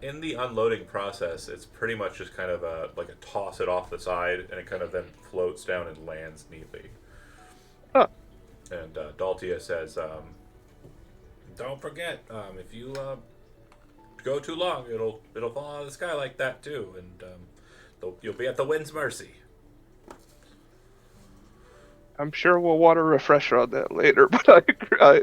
in the unloading process, it's pretty much just kind of like a toss it off the side, and it kind of then floats down and lands neatly. Huh. And Daltia says, "Don't forget, if you go too long, it'll fall out of the sky like that too, and you'll be at the wind's mercy." I'm sure we'll want a refresher on that later, but I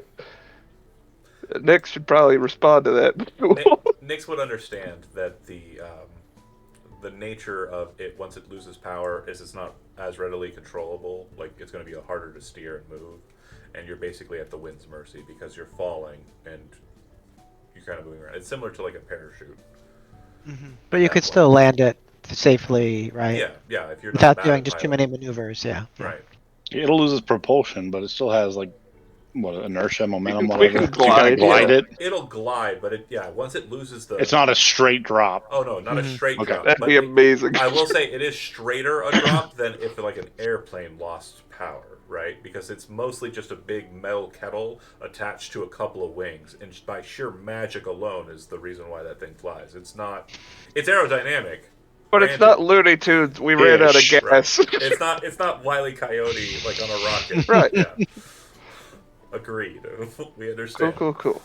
Nick should probably respond to that. Nix would understand that the nature of it once it loses power is it's not as readily controllable. Like it's going to be harder to steer and move, and you're basically at the wind's mercy because you're falling and you're kind of moving around. It's similar to like a parachute. But you that could point. still land it safely, right? Yeah, yeah. If you're not Without bad doing at just too piloting. many maneuvers, yeah. Right. It'll lose its propulsion, but it still has like what inertia, momentum, We can whatever. So you kinda glide, glide yeah. it. It'll glide, but once it loses the. It's not a straight drop. Oh no, not a Mhm. straight Okay. drop. That'd but be amazing. I will say it is straighter a drop than if like an airplane lost power, right? Because it's mostly just a big metal kettle attached to a couple of wings, and by sheer magic alone is the reason why that thing flies. It's not. It's aerodynamic. But it's granted. not Looney Tunes. We ran out of Ish, gas. It's not Wile E. Coyote like on a rocket. Right. Yeah. Agreed. We Cool, understand. cool.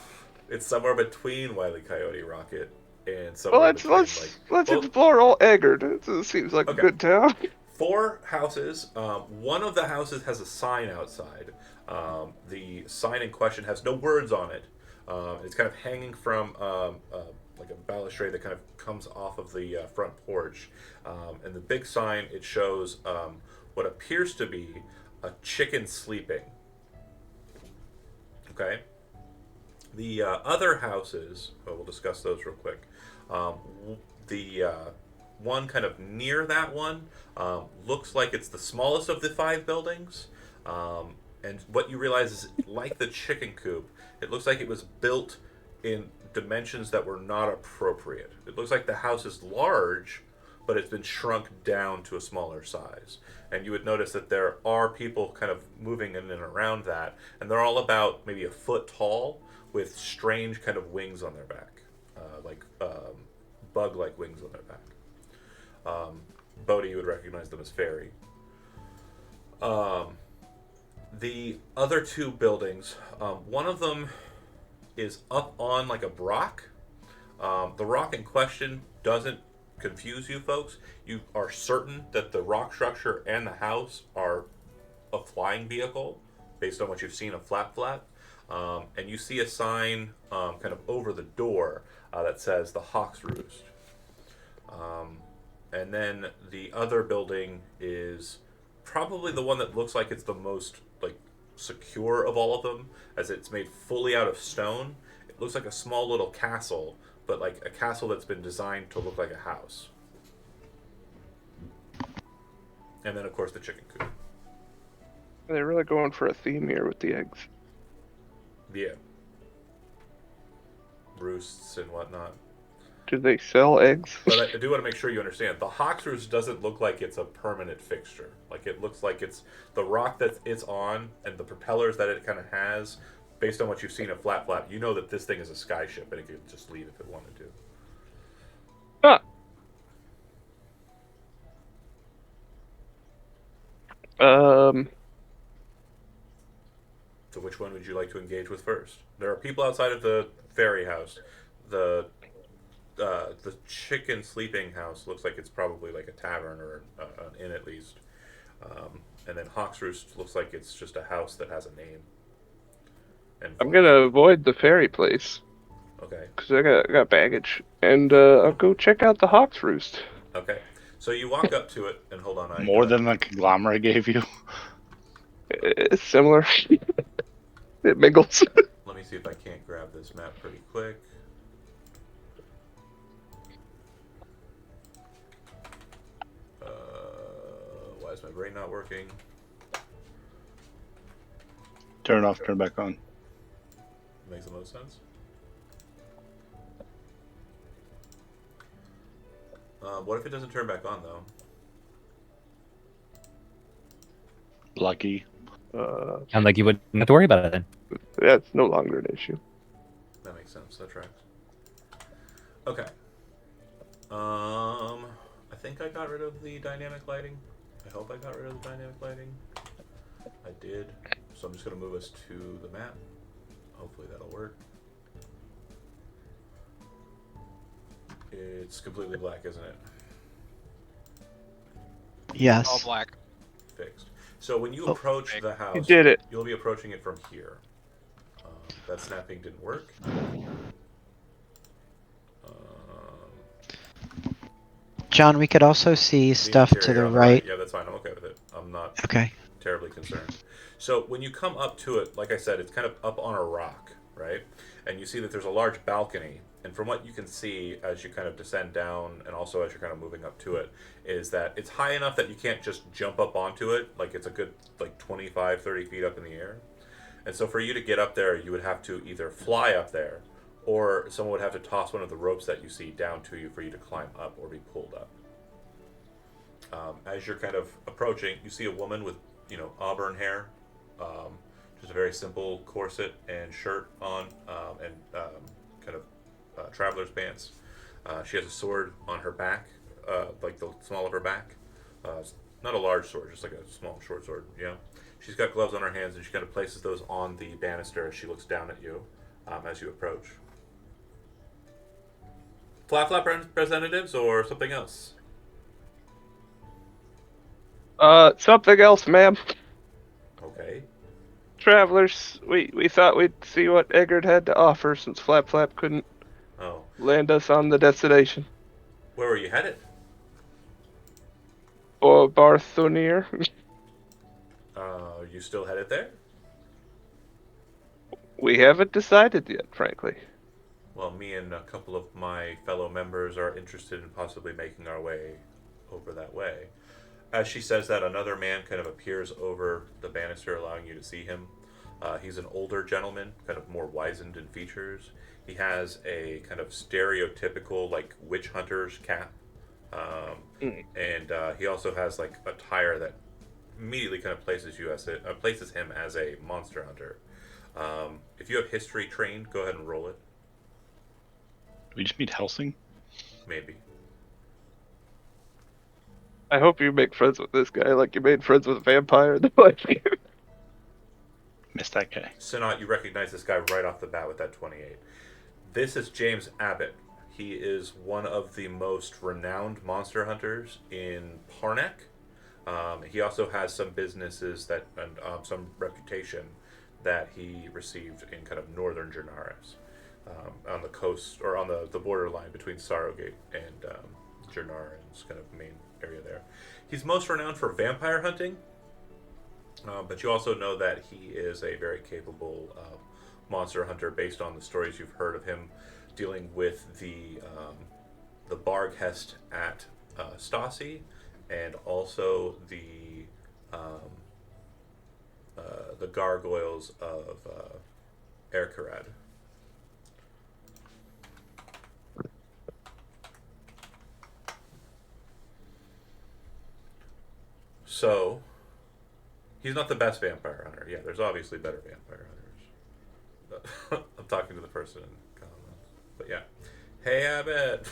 It's somewhere between Wile E. Coyote Rocket and somewhere Well, between let's well, explore all Eggard. It seems like Okay. a good town. 4 houses. One of the houses has a sign outside. The sign in question has no words on it. It's kind of hanging from like a balustrade that kind of comes off of the front porch. And the big sign, it shows what appears to be a chicken sleeping. Okay. The other houses, we'll discuss those real quick. The one kind of near that one looks like it's the smallest of the 5 buildings. And what you realize is, like the chicken coop, it looks like it was built in dimensions that were not appropriate. It looks like the house is large, but it's been shrunk down to a smaller size. And you would notice that there are people kind of moving in and around that, and they're all about maybe a foot tall with strange kind of wings on their back, like bug-like wings on their back. Bodhi, you would recognize them as fairy. The other 2 buildings, one of them is up on like a rock. The rock in question doesn't confuse you folks. You are certain that the rock structure and the house are a flying vehicle based on what you've seen of Flap Flap. And you see a sign kind of over the door that says the Hawk's Roost. And then the other building is probably the one that looks like it's the most like secure of all of them, as it's made fully out of stone. It looks like a small little castle, but like a castle that's been designed to look like a house. And then of course the chicken coop. They're really going for a theme here with the eggs. Yeah. Roosts and whatnot. Do they sell eggs? But I do want to make sure you understand. The Hawk's Roost doesn't look like it's a permanent fixture. Like it looks like it's the rock that it's on and the propellers that it kind of has. Based on what you've seen of Flap Flap, you know that this thing is a skyship and it could just leave if it wanted to. Huh. So which one would you like to engage with first? There are people outside of the fairy house. The chicken sleeping house looks like it's probably like a tavern or an inn at least. And then Hawk's Roost looks like it's just a house that has a name. And I'm gonna avoid the fairy place Okay. because I got baggage, and I'll go check out the Hawk's Roost. Okay. So you walk up to it and hold on. More than the conglomerate gave you. It's similar. It mingles. Let me see if I can't grab this map pretty quick. is my brain not working? Turn off, turn back on. Makes the most sense. What if it doesn't turn back on though? Lucky. Sounds like you wouldn't have to worry about it then. Yeah, it's no longer an issue. That makes sense. That tracks. Okay. I think I got rid of the dynamic lighting. I hope I got rid of the dynamic lighting. I did. So I'm just going to move us to the map. Hopefully that'll work. It's completely black, isn't it? Yes. All black. Fixed. So when you Oh. approach the house, You did it. you'll be approaching it from here. That snapping didn't work. John, we could also see stuff to interior the on right. Yeah, that's fine. I'm okay with it. I'm not Okay. terribly concerned. So when you come up to it, like I said, it's kind of up on a rock, right? And you see that there's a large balcony. And from what you can see as you kind of descend down and also as you're kind of moving up to it, is that it's high enough that you can't just jump up onto it. Like it's a good 25, 30 feet up in the air. And so for you to get up there, you would have to either fly up there or someone would have to toss one of the ropes that you see down to you for you to climb up or be pulled up. As you're kind of approaching, you see a woman with, auburn hair, just a very simple corset and shirt on, and kind of traveler's pants. She has a sword on her back, like the small of her back. Not a large sword, just like a small short sword. She's got gloves on her hands, and she kind of places those on the banister as she looks down at you as you approach. Flap representatives or something else? Something else, ma'am. Okay. Travelers, we thought we'd see what Eggard had to offer since Flap Flap couldn't Oh, land us on the destination. where were you headed? Or Barthonir. You still headed there? We haven't decided yet, frankly. Well, me and a couple of my fellow members are interested in possibly making our way over that way. As she says that, another man kind of appears over the banister, allowing you to see him. He's an older gentleman, kind of more wizened in features. He has a kind of stereotypical, witch hunter's cap. And he also has, a tire that immediately kind of places him as a monster hunter. If you have history trained, go ahead and roll it. Do we just meet Helsing? Maybe. I hope you make friends with this guy like you made friends with a vampire in the life game. Missed that guy. Sinat, you recognize this guy right off the bat with that 28. This is James Abbott. He is one of the most renowned monster hunters in Parnek. He also has some businesses and some reputation that he received in kind of northern Jernaris, on the coast or on the borderline between Sarrowgate and Jernarin's kind of main area there. He's most renowned for vampire hunting, but you also know that he is a very capable monster hunter based on the stories you've heard of him dealing with the Barghest at Stasi, and also the gargoyles of Erkarad. So, he's not the best vampire hunter. Yeah, there's obviously better vampire hunters. I'm talking to the person in comments. But yeah. Hey, Abbott!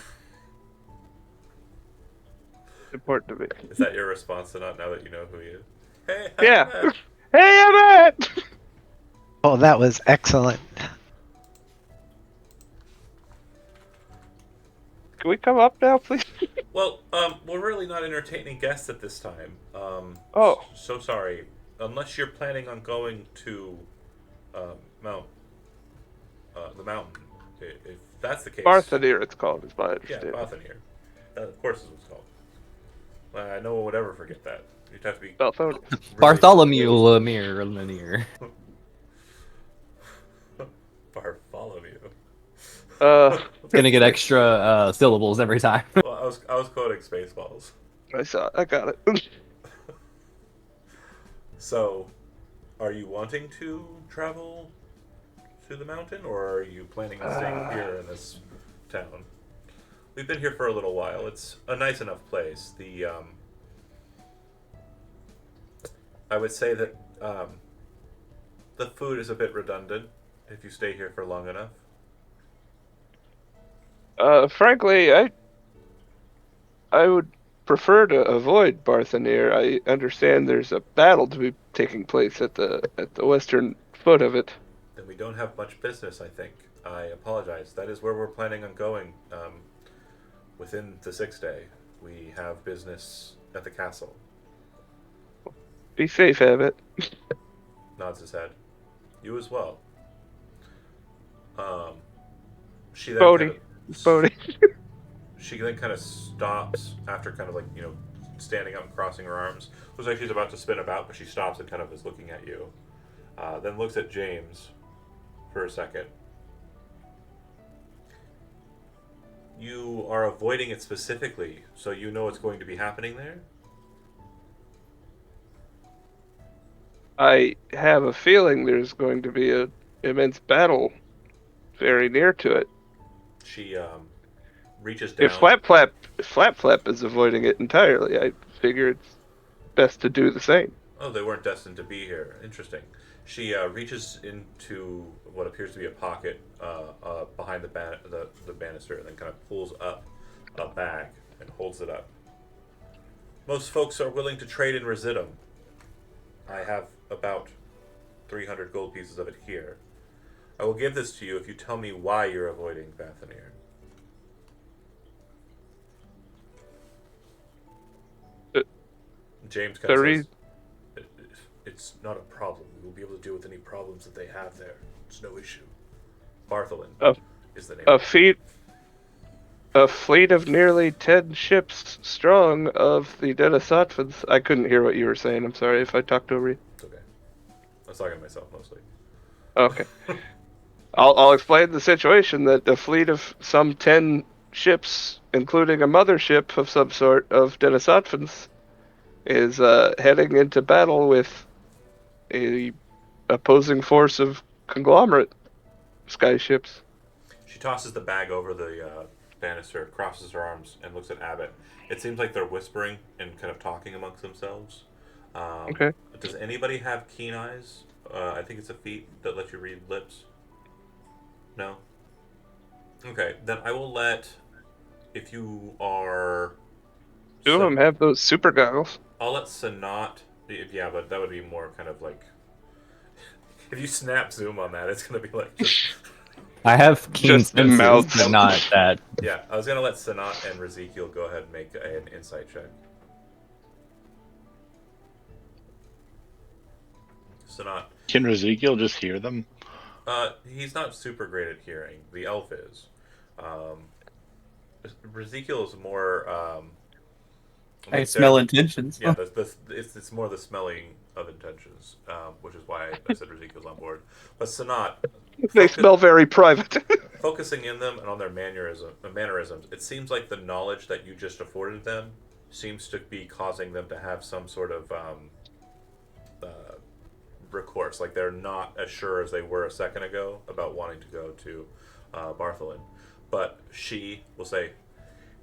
Important to me. Is that your response to not now that you know who he is? Hey, Yeah. Abbott! Hey, Abbott! Oh, that was excellent. Can we come up now, please? Well, we're really not entertaining guests at this time. Oh. So sorry. Unless you're planning on going to the mountain. If that's the case. Barthonir, it's called, is my Yeah, understanding. Barthonir. That, of course, is what it's called. Well, I know one would ever forget that. You'd have to be. Barthonir. really- Bartholomew Lemire. Bartholomew. Gonna get extra syllables every time. Well, I was quoting Spaceballs. I saw it. I got it. So, are you wanting to travel to the mountain, or are you planning on staying here in this town? We've been here for a little while. It's a nice enough place. I would say that the food is a bit redundant if you stay here for long enough. Frankly, I would prefer to avoid Barthanir. I understand there's a battle to be taking place at the western foot of it. Then we don't have much business, I think. I apologize. That is where we're planning on going within the 6th day. We have business at the castle. Be safe, Abbott. Nods his head. You as well. She then Bodhi. kind Bodhi. she then kind of stops after kind of like, standing up and crossing her arms. Looks like she's about to spin about, but she stops and kind of is looking at you. Then looks at James for a second. You are avoiding it specifically, so you know what's going to be happening there? I have a feeling there's going to be an immense battle very near to it. She reaches down. If Flap Flap is avoiding it entirely, I figure it's best to do the same. Oh, they weren't destined to be here. Interesting. She reaches into what appears to be a pocket behind the banister, and then kind of pulls up a bag and holds it up. Most folks are willing to trade in Residuum. I have about 300 gold pieces of it here. I will give this to you if you tell me why you're avoiding Bathanir. James kind of says, it's not a problem. We will be able to deal with any problems that they have there. It's no issue. Bartholin is the name. A fleet of nearly 10 ships strong of the Denisottvans. I couldn't hear what you were saying. I'm sorry if I talked over you. It's okay. I was talking to myself mostly. Okay. I'll explain the situation that a fleet of some 10 ships, including a mothership of some sort of Denisottvans, is heading into battle with a opposing force of conglomerate skyships. She tosses the bag over the banister, crosses her arms, and looks at Abbott. It seems like they're whispering and kind of talking amongst themselves. Okay. Does anybody have keen eyes? I think it's a feat that lets you read lips. No? Okay, then I will let, if you are... Two of them have those super goggles. I'll let Sanat... Yeah, but that would be more kind of like... If you snap zoom on that, it's going to be like... I have keen Just the senses, mouth. but not that. Yeah, I was going to let Sanat and Ezekiel go ahead and make an insight check. Sanat. Can Ezekiel just hear them? He's not super great at hearing. The elf is. Ezekiel is more... I smell intentions. Yeah, it's more the smelling of intentions, which is why I said Ezekiel's on board. But Sanat, They smell very private. focusing in them and on their mannerisms, it seems like the knowledge that you just afforded them seems to be causing them to have some sort of recourse. Like they're not as sure as they were a second ago about wanting to go to Bartholin. But she will say,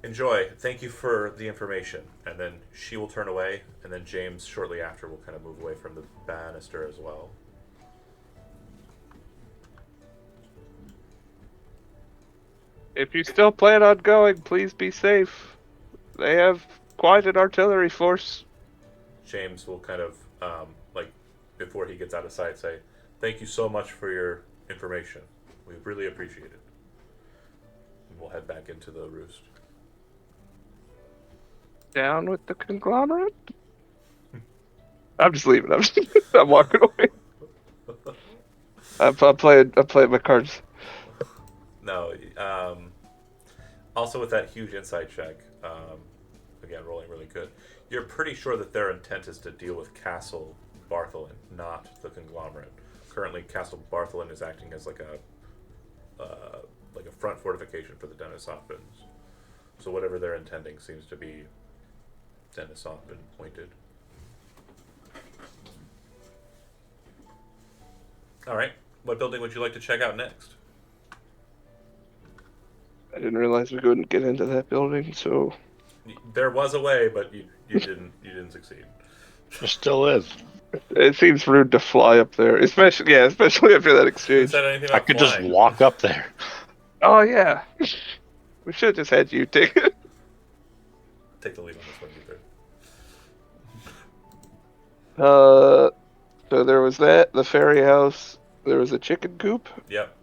"Enjoy. Thank you for the information." And then she will turn away, and then James shortly after will kind of move away from the banister as well. If you still plan on going, please be safe. They have quite an artillery force. James will kind of, before he gets out of sight, say, "Thank you so much for your information. We really appreciate it." And we'll head back into the roost. Down with the conglomerate? I'm just leaving. I'm walking away. I'm playing my cards. No, also with that huge insight check, again, rolling really good, you're pretty sure that their intent is to deal with Castle Bartholin, not the conglomerate. Currently, Castle Bartholin is acting as like a front fortification for the Denisottvans. So whatever they're intending seems to be Denisotvan pointed. All right. What building would you like to check out next? I didn't realize we couldn't get into that building, so There was a way, but you didn't succeed. There still is. it seems rude to fly up there, especially after that Who exchange. said anything I about could just flying? walk up there. Oh yeah, we should have just had you take it. Take the lead on this one, either. So there was that, the ferry house. There was a chicken coop. Yep.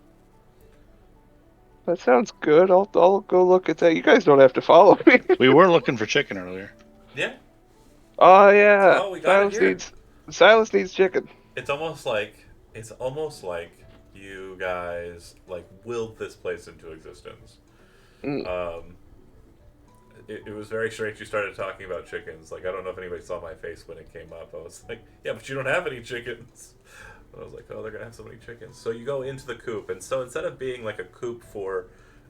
That sounds good. I'll go look at that. You guys don't have to follow me. We were looking for chicken earlier. Yeah. Oh yeah. Oh, we got it here. Silas needs chicken. It's almost like you guys like willed this place into existence. Mm. It was very strange. You started talking about chickens. Like, I don't know if anybody saw my face when it came up. I was like, yeah, but you don't have any chickens. And I was like, oh, they're gonna have so many chickens. So you go into the coop, and so instead of being like a coop for,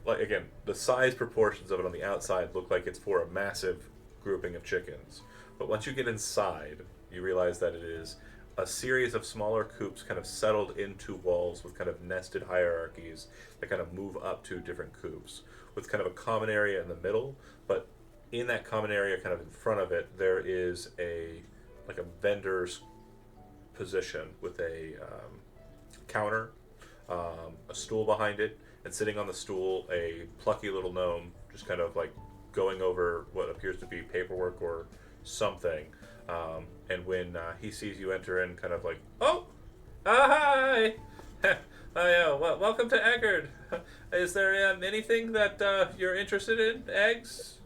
like, again, the size proportions of it on the outside look like it's for a massive grouping of chickens. But once you get inside, you realize that it is a series of smaller coops kind of settled into walls with kind of nested hierarchies that kind of move up to different coops with kind of a common area in the middle. But in that common area, kind of in front of it, there is a vendor's position with a counter, a stool behind it, and sitting on the stool, a plucky little gnome, just kind of like going over what appears to be paperwork or something. And when he sees you enter in, kind of like, oh, hi, well, welcome to Eggard. Is there anything that you're interested in? Eggs?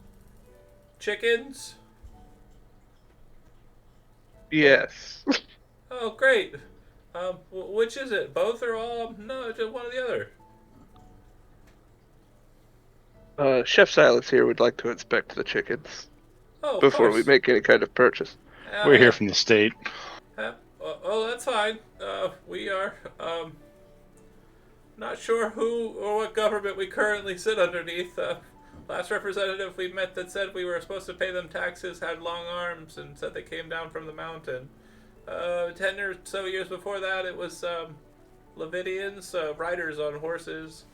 Chickens? Yes. Oh, great. Which is it? Both or all? No, just one or the other. Chef Silas here would like to inspect the chickens Oh, of before course. we make any kind of purchase. We're Yeah. here from the state. Oh, that's fine. We are, not sure who or what government we currently sit underneath. Last representative we met that said we were supposed to pay them taxes had long arms and said they came down from the mountain. 10 or so years before that, it was, Levidians, riders on horses,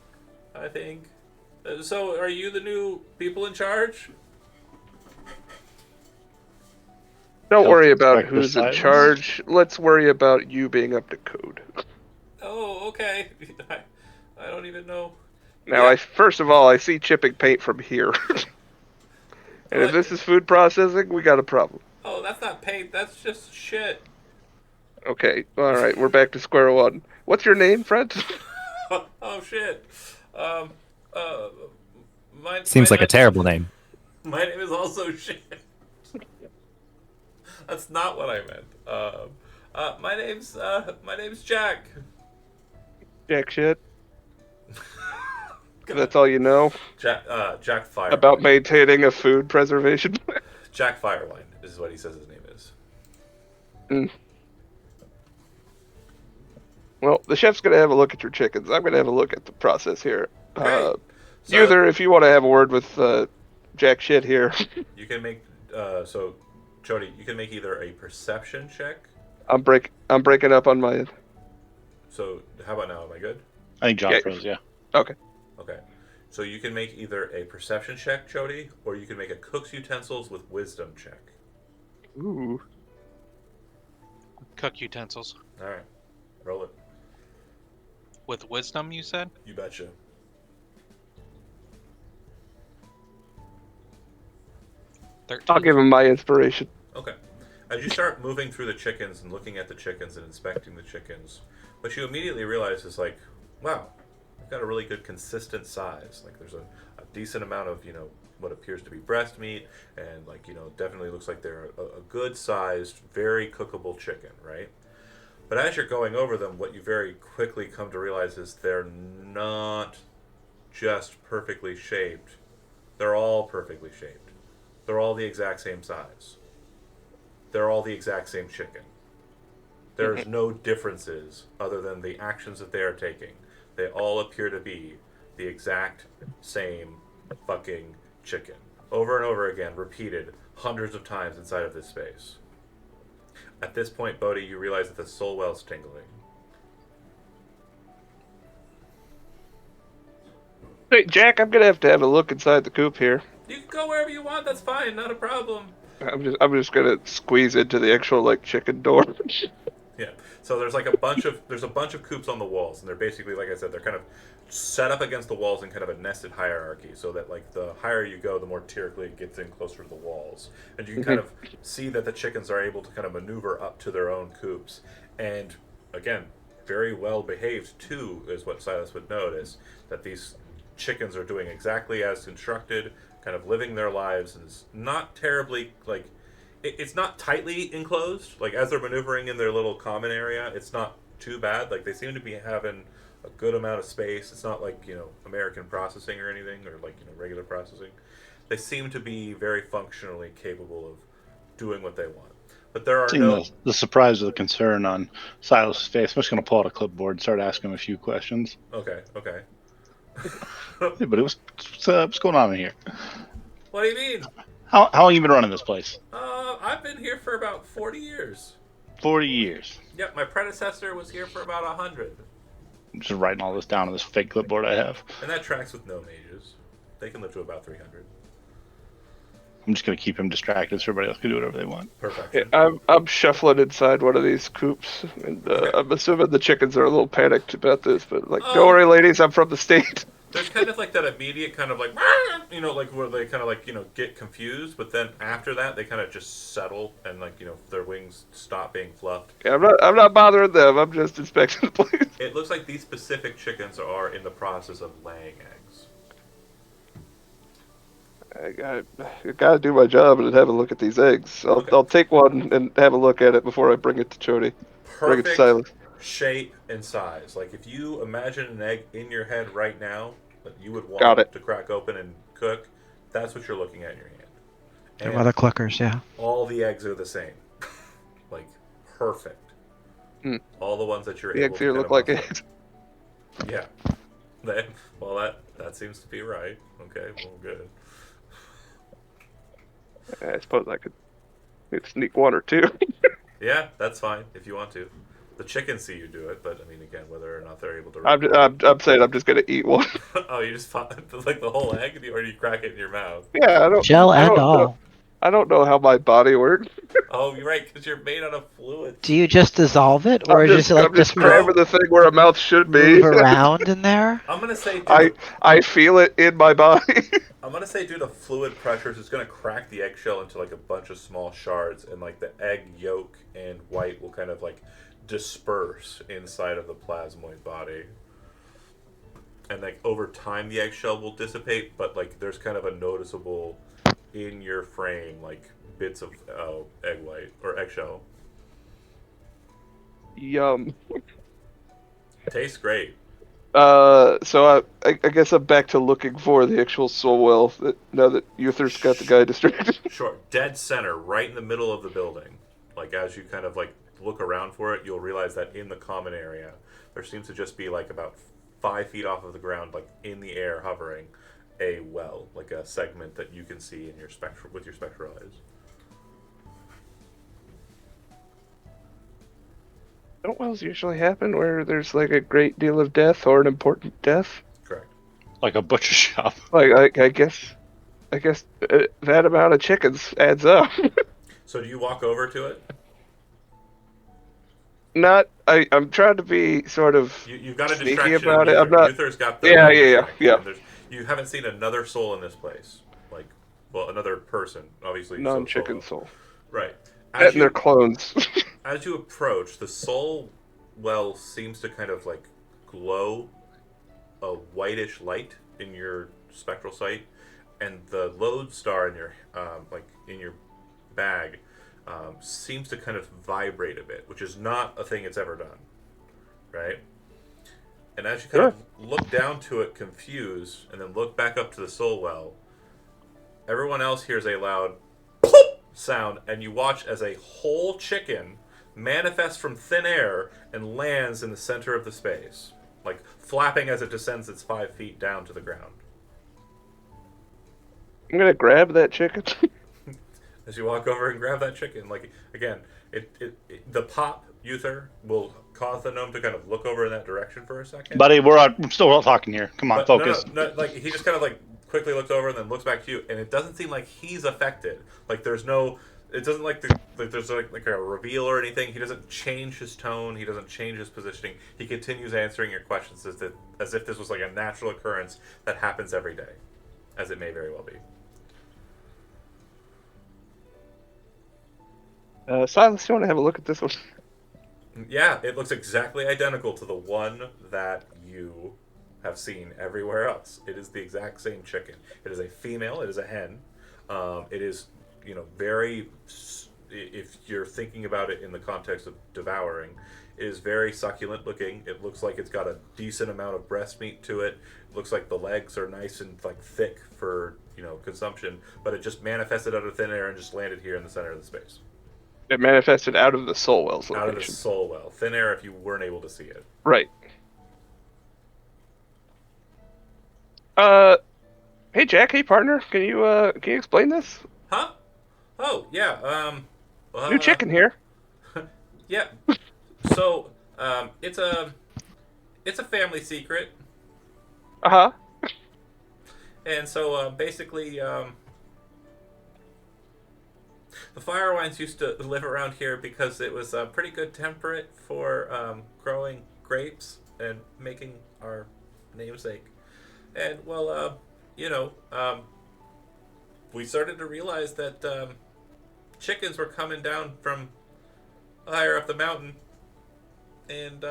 I think. So, are you the new people in charge? Don't Health worry about Inspector who's in Silas? charge. Let's worry about you being up to code. Oh, okay. I don't even know. Now, Yeah. first of all, I see chipping paint from here. And if this is food processing, we got a problem. Oh, that's not paint. That's just shit. Okay, alright, we're back to square one. What's your name, friend? Oh shit. Seems like a terrible name. My name is also shit. That's not what I meant. My name's Jack. Jack shit. That's all you know Jack Firewine. about maintaining a food preservation? Jack Firewine is what he says his name is. Well, the chef's gonna have a look at your chickens. I'm gonna have a look at the process here. Great. So- User, if you want to have a word with Jack shit here, You can make so Jody, you can make either a perception check. I'm breaking up on my end. So how about now? Am I good? I think John Yeah. froze, yeah. Okay. Okay. So you can make either a perception check, Jody, or you can make a cook's utensils with wisdom check. Ooh. Cook utensils. All right. Roll it. With wisdom, you said? You betcha. I'll 13. give him my inspiration. Okay. As you start moving through the chickens and looking at the chickens and inspecting the chickens, what you immediately realize is like, wow, I've got a really good consistent size. Like there's a decent amount of, what appears to be breast meat and like, definitely looks like they're a good sized, very cookable chicken, right? But as you're going over them, what you very quickly come to realize is they're not just perfectly shaped. They're all perfectly shaped. They're all the exact same size. They're all the exact same chicken. There's no differences other than the actions that they are taking. They all appear to be the exact same fucking chicken. Over and over again, repeated hundreds of times inside of this space. At this point, Bodhi, you realize that the soul well's tingling. Hey, Jack, I'm gonna have to have a look inside the coop here. You can go wherever you want. That's fine. Not a problem. I'm just gonna squeeze into the actual like chicken door. Yeah. So there's like a bunch of coops on the walls, and they're basically, like I said, they're kind of set up against the walls in kind of a nested hierarchy, so that like the higher you go, the more tierically it gets in closer to the walls, and you can kind of see that the chickens are able to kind of maneuver up to their own coops, and again, very well behaved too, is what Silas would notice, that these chickens are doing exactly as instructed, kind of living their lives, and it's not terribly like it's not tightly enclosed. Like as they're maneuvering in their little common area, it's not too bad. Like they seem to be having a good amount of space. It's not like American processing or anything, or like regular processing. They seem to be very functionally capable of doing what they want. But there are Seeing the surprise or the concern on Silas' face, I'm just going to pull out a clipboard and start asking him a few questions. Okay. Hey, but what's going on in here? What do you mean? How long you been running this place? I've been here for about 40 years. 40 years. Yep, my predecessor was here for about 100. I'm just writing all this down on this fake clipboard I have. And that tracks with no mages. They can live to about 300. I'm just going to keep him distracted so everybody else can do whatever they want. Perfect. Yeah, I'm shuffling inside one of these coops, and I'm assuming the chickens are a little panicked about this, but like, don't worry, ladies, I'm from the state. There's kind of like that immediate kind of like, like where they kind of like, get confused, but then after that, they kind of just settle and like, their wings stop being fluffed. Yeah, I'm not bothering them. I'm just inspecting the place. It looks like these specific chickens are in the process of laying eggs. I gotta do my job and have a look at these eggs. I'll take one and have a look at it before I bring it to Chody. Bring it to Perfect Silas. shape and size. Like if you imagine an egg in your head right now that you would want Got it. to crack open and cook, that's what you're looking at in your hand. They're And mother cluckers, yeah. all the eggs are the same. Like perfect. Hmm. All the ones that you're The able eggs to here kind look of like muster. eggs. Yeah. That seems to be right. Okay, well good. I suppose I could sneak one or two. Yeah, that's fine if you want to. The chickens see you do it, but I mean, again, whether or not they're able to. I'm saying I'm just gonna eat one. Oh, you just like the whole egg, or do you crack it in your mouth? Yeah, I don't. Shell I and don't all. know. I don't know how my body works. Oh, you're right, because you're made out of fluid. Do you just dissolve it, or I'm just like I'm just move grabbing the thing where a mouth should be. around in there? I'm gonna say, I feel it in my body. I'm gonna say, due to fluid pressures, it's gonna crack the eggshell into like a bunch of small shards, and like the egg yolk and white will kind of like disperse inside of the plasmoid body. And like over time, the eggshell will dissipate, but like there's kind of a noticeable in your frame like bits of egg white or eggshell. Yum. Tastes great. So I guess I'm back to looking for the actual soul well. Now that Uther's got the guy distracted. Sure, dead center, right in the middle of the building. Like as you kind of like look around for it, you'll realize that in the common area, there seems to just be like about 5 feet off of the ground, like in the air, hovering, a well, like a segment that you can see in your with your spectral eyes. Don't wells usually happen where there's like a great deal of death or an important death? Correct. Like a butcher shop. Like I guess that amount of chickens adds up. So do you walk over to it? Not. I'm trying to be sort of You've got a sneaky distraction. about it. I'm not. Uther's got the Yeah. You haven't seen another soul in this place. Like, well, another person, obviously. Non-chicken solo. soul. Right. And their clones. As you approach, the soul well seems to kind of like glow a whitish light in your spectral sight, and the lodestar in your in your bag seems to kind of vibrate a bit, which is not a thing it's ever done, right? And as you kind of look down to it confused, and then look back up to the soul well, everyone else hears a loud plop sound, and you watch as a whole chicken manifests from thin air and lands in the center of the space, like flapping as it descends its 5 feet down to the ground. I'm gonna grab that chicken. as you walk over and grab that chicken. Like again, the pop Uther will cause the gnome to kind of look over in that direction for a second. Buddy, we're still all talking here. Come on, But focus. No, like he just kind of like quickly looks over and then looks back to you, and it doesn't seem like he's affected. Like there's no, it doesn't like there's like a reveal or anything. He doesn't change his tone. He doesn't change his positioning. He continues answering your questions as if this was like a natural occurrence that happens every day, as it may very well be. Silas, you want to have a look at this one? Yeah, it looks exactly identical to the one that you have seen everywhere else. It is the exact same chicken. It is a female. It is a hen. It is, very. If you're thinking about it in the context of devouring, it is very succulent looking. It looks like it's got a decent amount of breast meat to it. It looks like the legs are nice and like thick for consumption. But it just manifested out of thin air and just landed here in the center of the space. It manifested out of the Soulwell's location. Out of the soul well. Thin air if you weren't able to see it. Right. Hey Jack, hey partner, can you explain this? Huh? Oh, yeah. New chicken here. Yeah. So, it's a family secret. Uh-huh. And so, basically, the Firewines used to live around here because it was pretty good temperate for growing grapes and making our namesake. And, well, we started to realize that chickens were coming down from higher up the mountain. And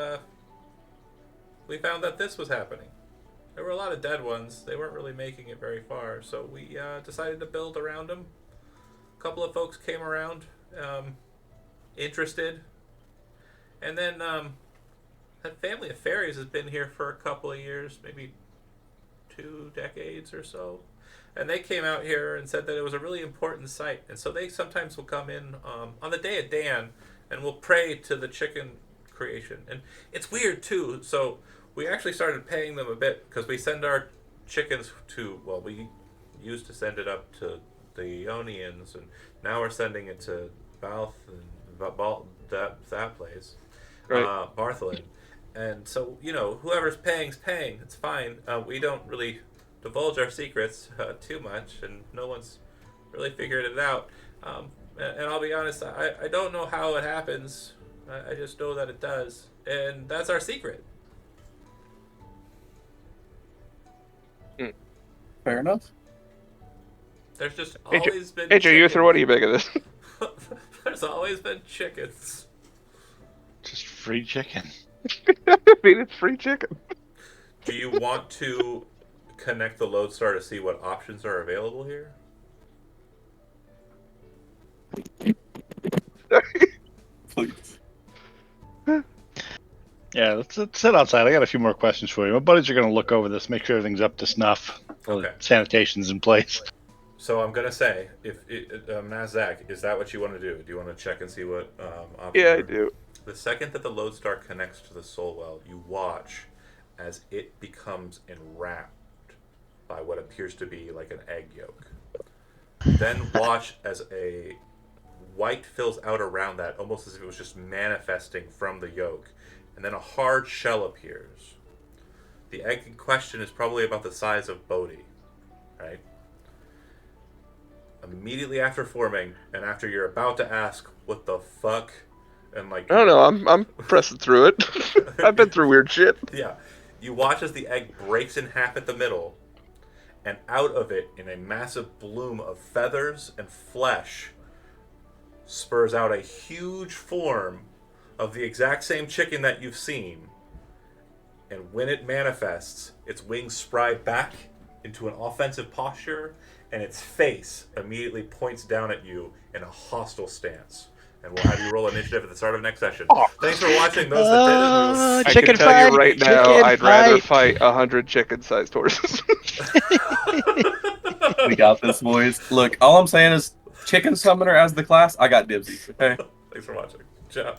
we found that this was happening. There were a lot of dead ones. They weren't really making it very far. So we decided to build around them. A couple of folks came around, interested. And then that family of fairies has been here for a couple of years, maybe 2 decades or so. And they came out here and said that it was a really important site. And so they sometimes will come in on the day of Dan and will pray to the chicken creation. And it's weird, too. So we actually started paying them a bit because we send our chickens to, well, we used to send it up to the Ionians, and now we're sending it to Balth and that place, Right. Bartholin. And so, whoever's paying's paying. It's fine. We don't really divulge our secrets too much, and no one's really figured it out. And I'll be honest, I don't know how it happens. I just know that it does. And that's our secret. Fair enough. There's just Hey, always been Hey, Joe Uther, chickens. what do you make of this? There's always been chickens. Just free chicken. I mean, it's free chicken. Do you want to connect the Lodestar to see what options are available here? Please. Yeah, let's sit outside. I got a few more questions for you. My buddies are going to look over this, make sure everything's up to snuff. Okay. Sanitation's in place. So I'm gonna say, Zach, is that what you want to do? Do you want to check and see what options Yeah, are? I do. The second that the Lodestar connects to the soul well, you watch as it becomes enwrapped by what appears to be like an egg yolk. Then watch as a white fills out around that, almost as if it was just manifesting from the yolk. And then a hard shell appears. The egg in question is probably about the size of Bodhi, right? Immediately after forming, and after you're about to ask, what the fuck? And like, I don't know. I'm pressing through it. I've been through weird shit. yeah, you watch as the egg breaks in half at the middle, and out of it, in a massive bloom of feathers and flesh, spurs out a huge form of the exact same chicken that you've seen. And when it manifests, its wings spry back into an offensive posture, and its face immediately points down at you in a hostile stance. And we'll have you roll initiative at the start of next session. Thanks for watching those that did, and we'll I Chicken can tell you fight, right now, chicken I'd rather fight. fight 100 chicken-sized horses. We got this, boys. Look, all I'm saying is chicken summoner as the class, I got dibsies. Okay. Thanks for watching. Ciao.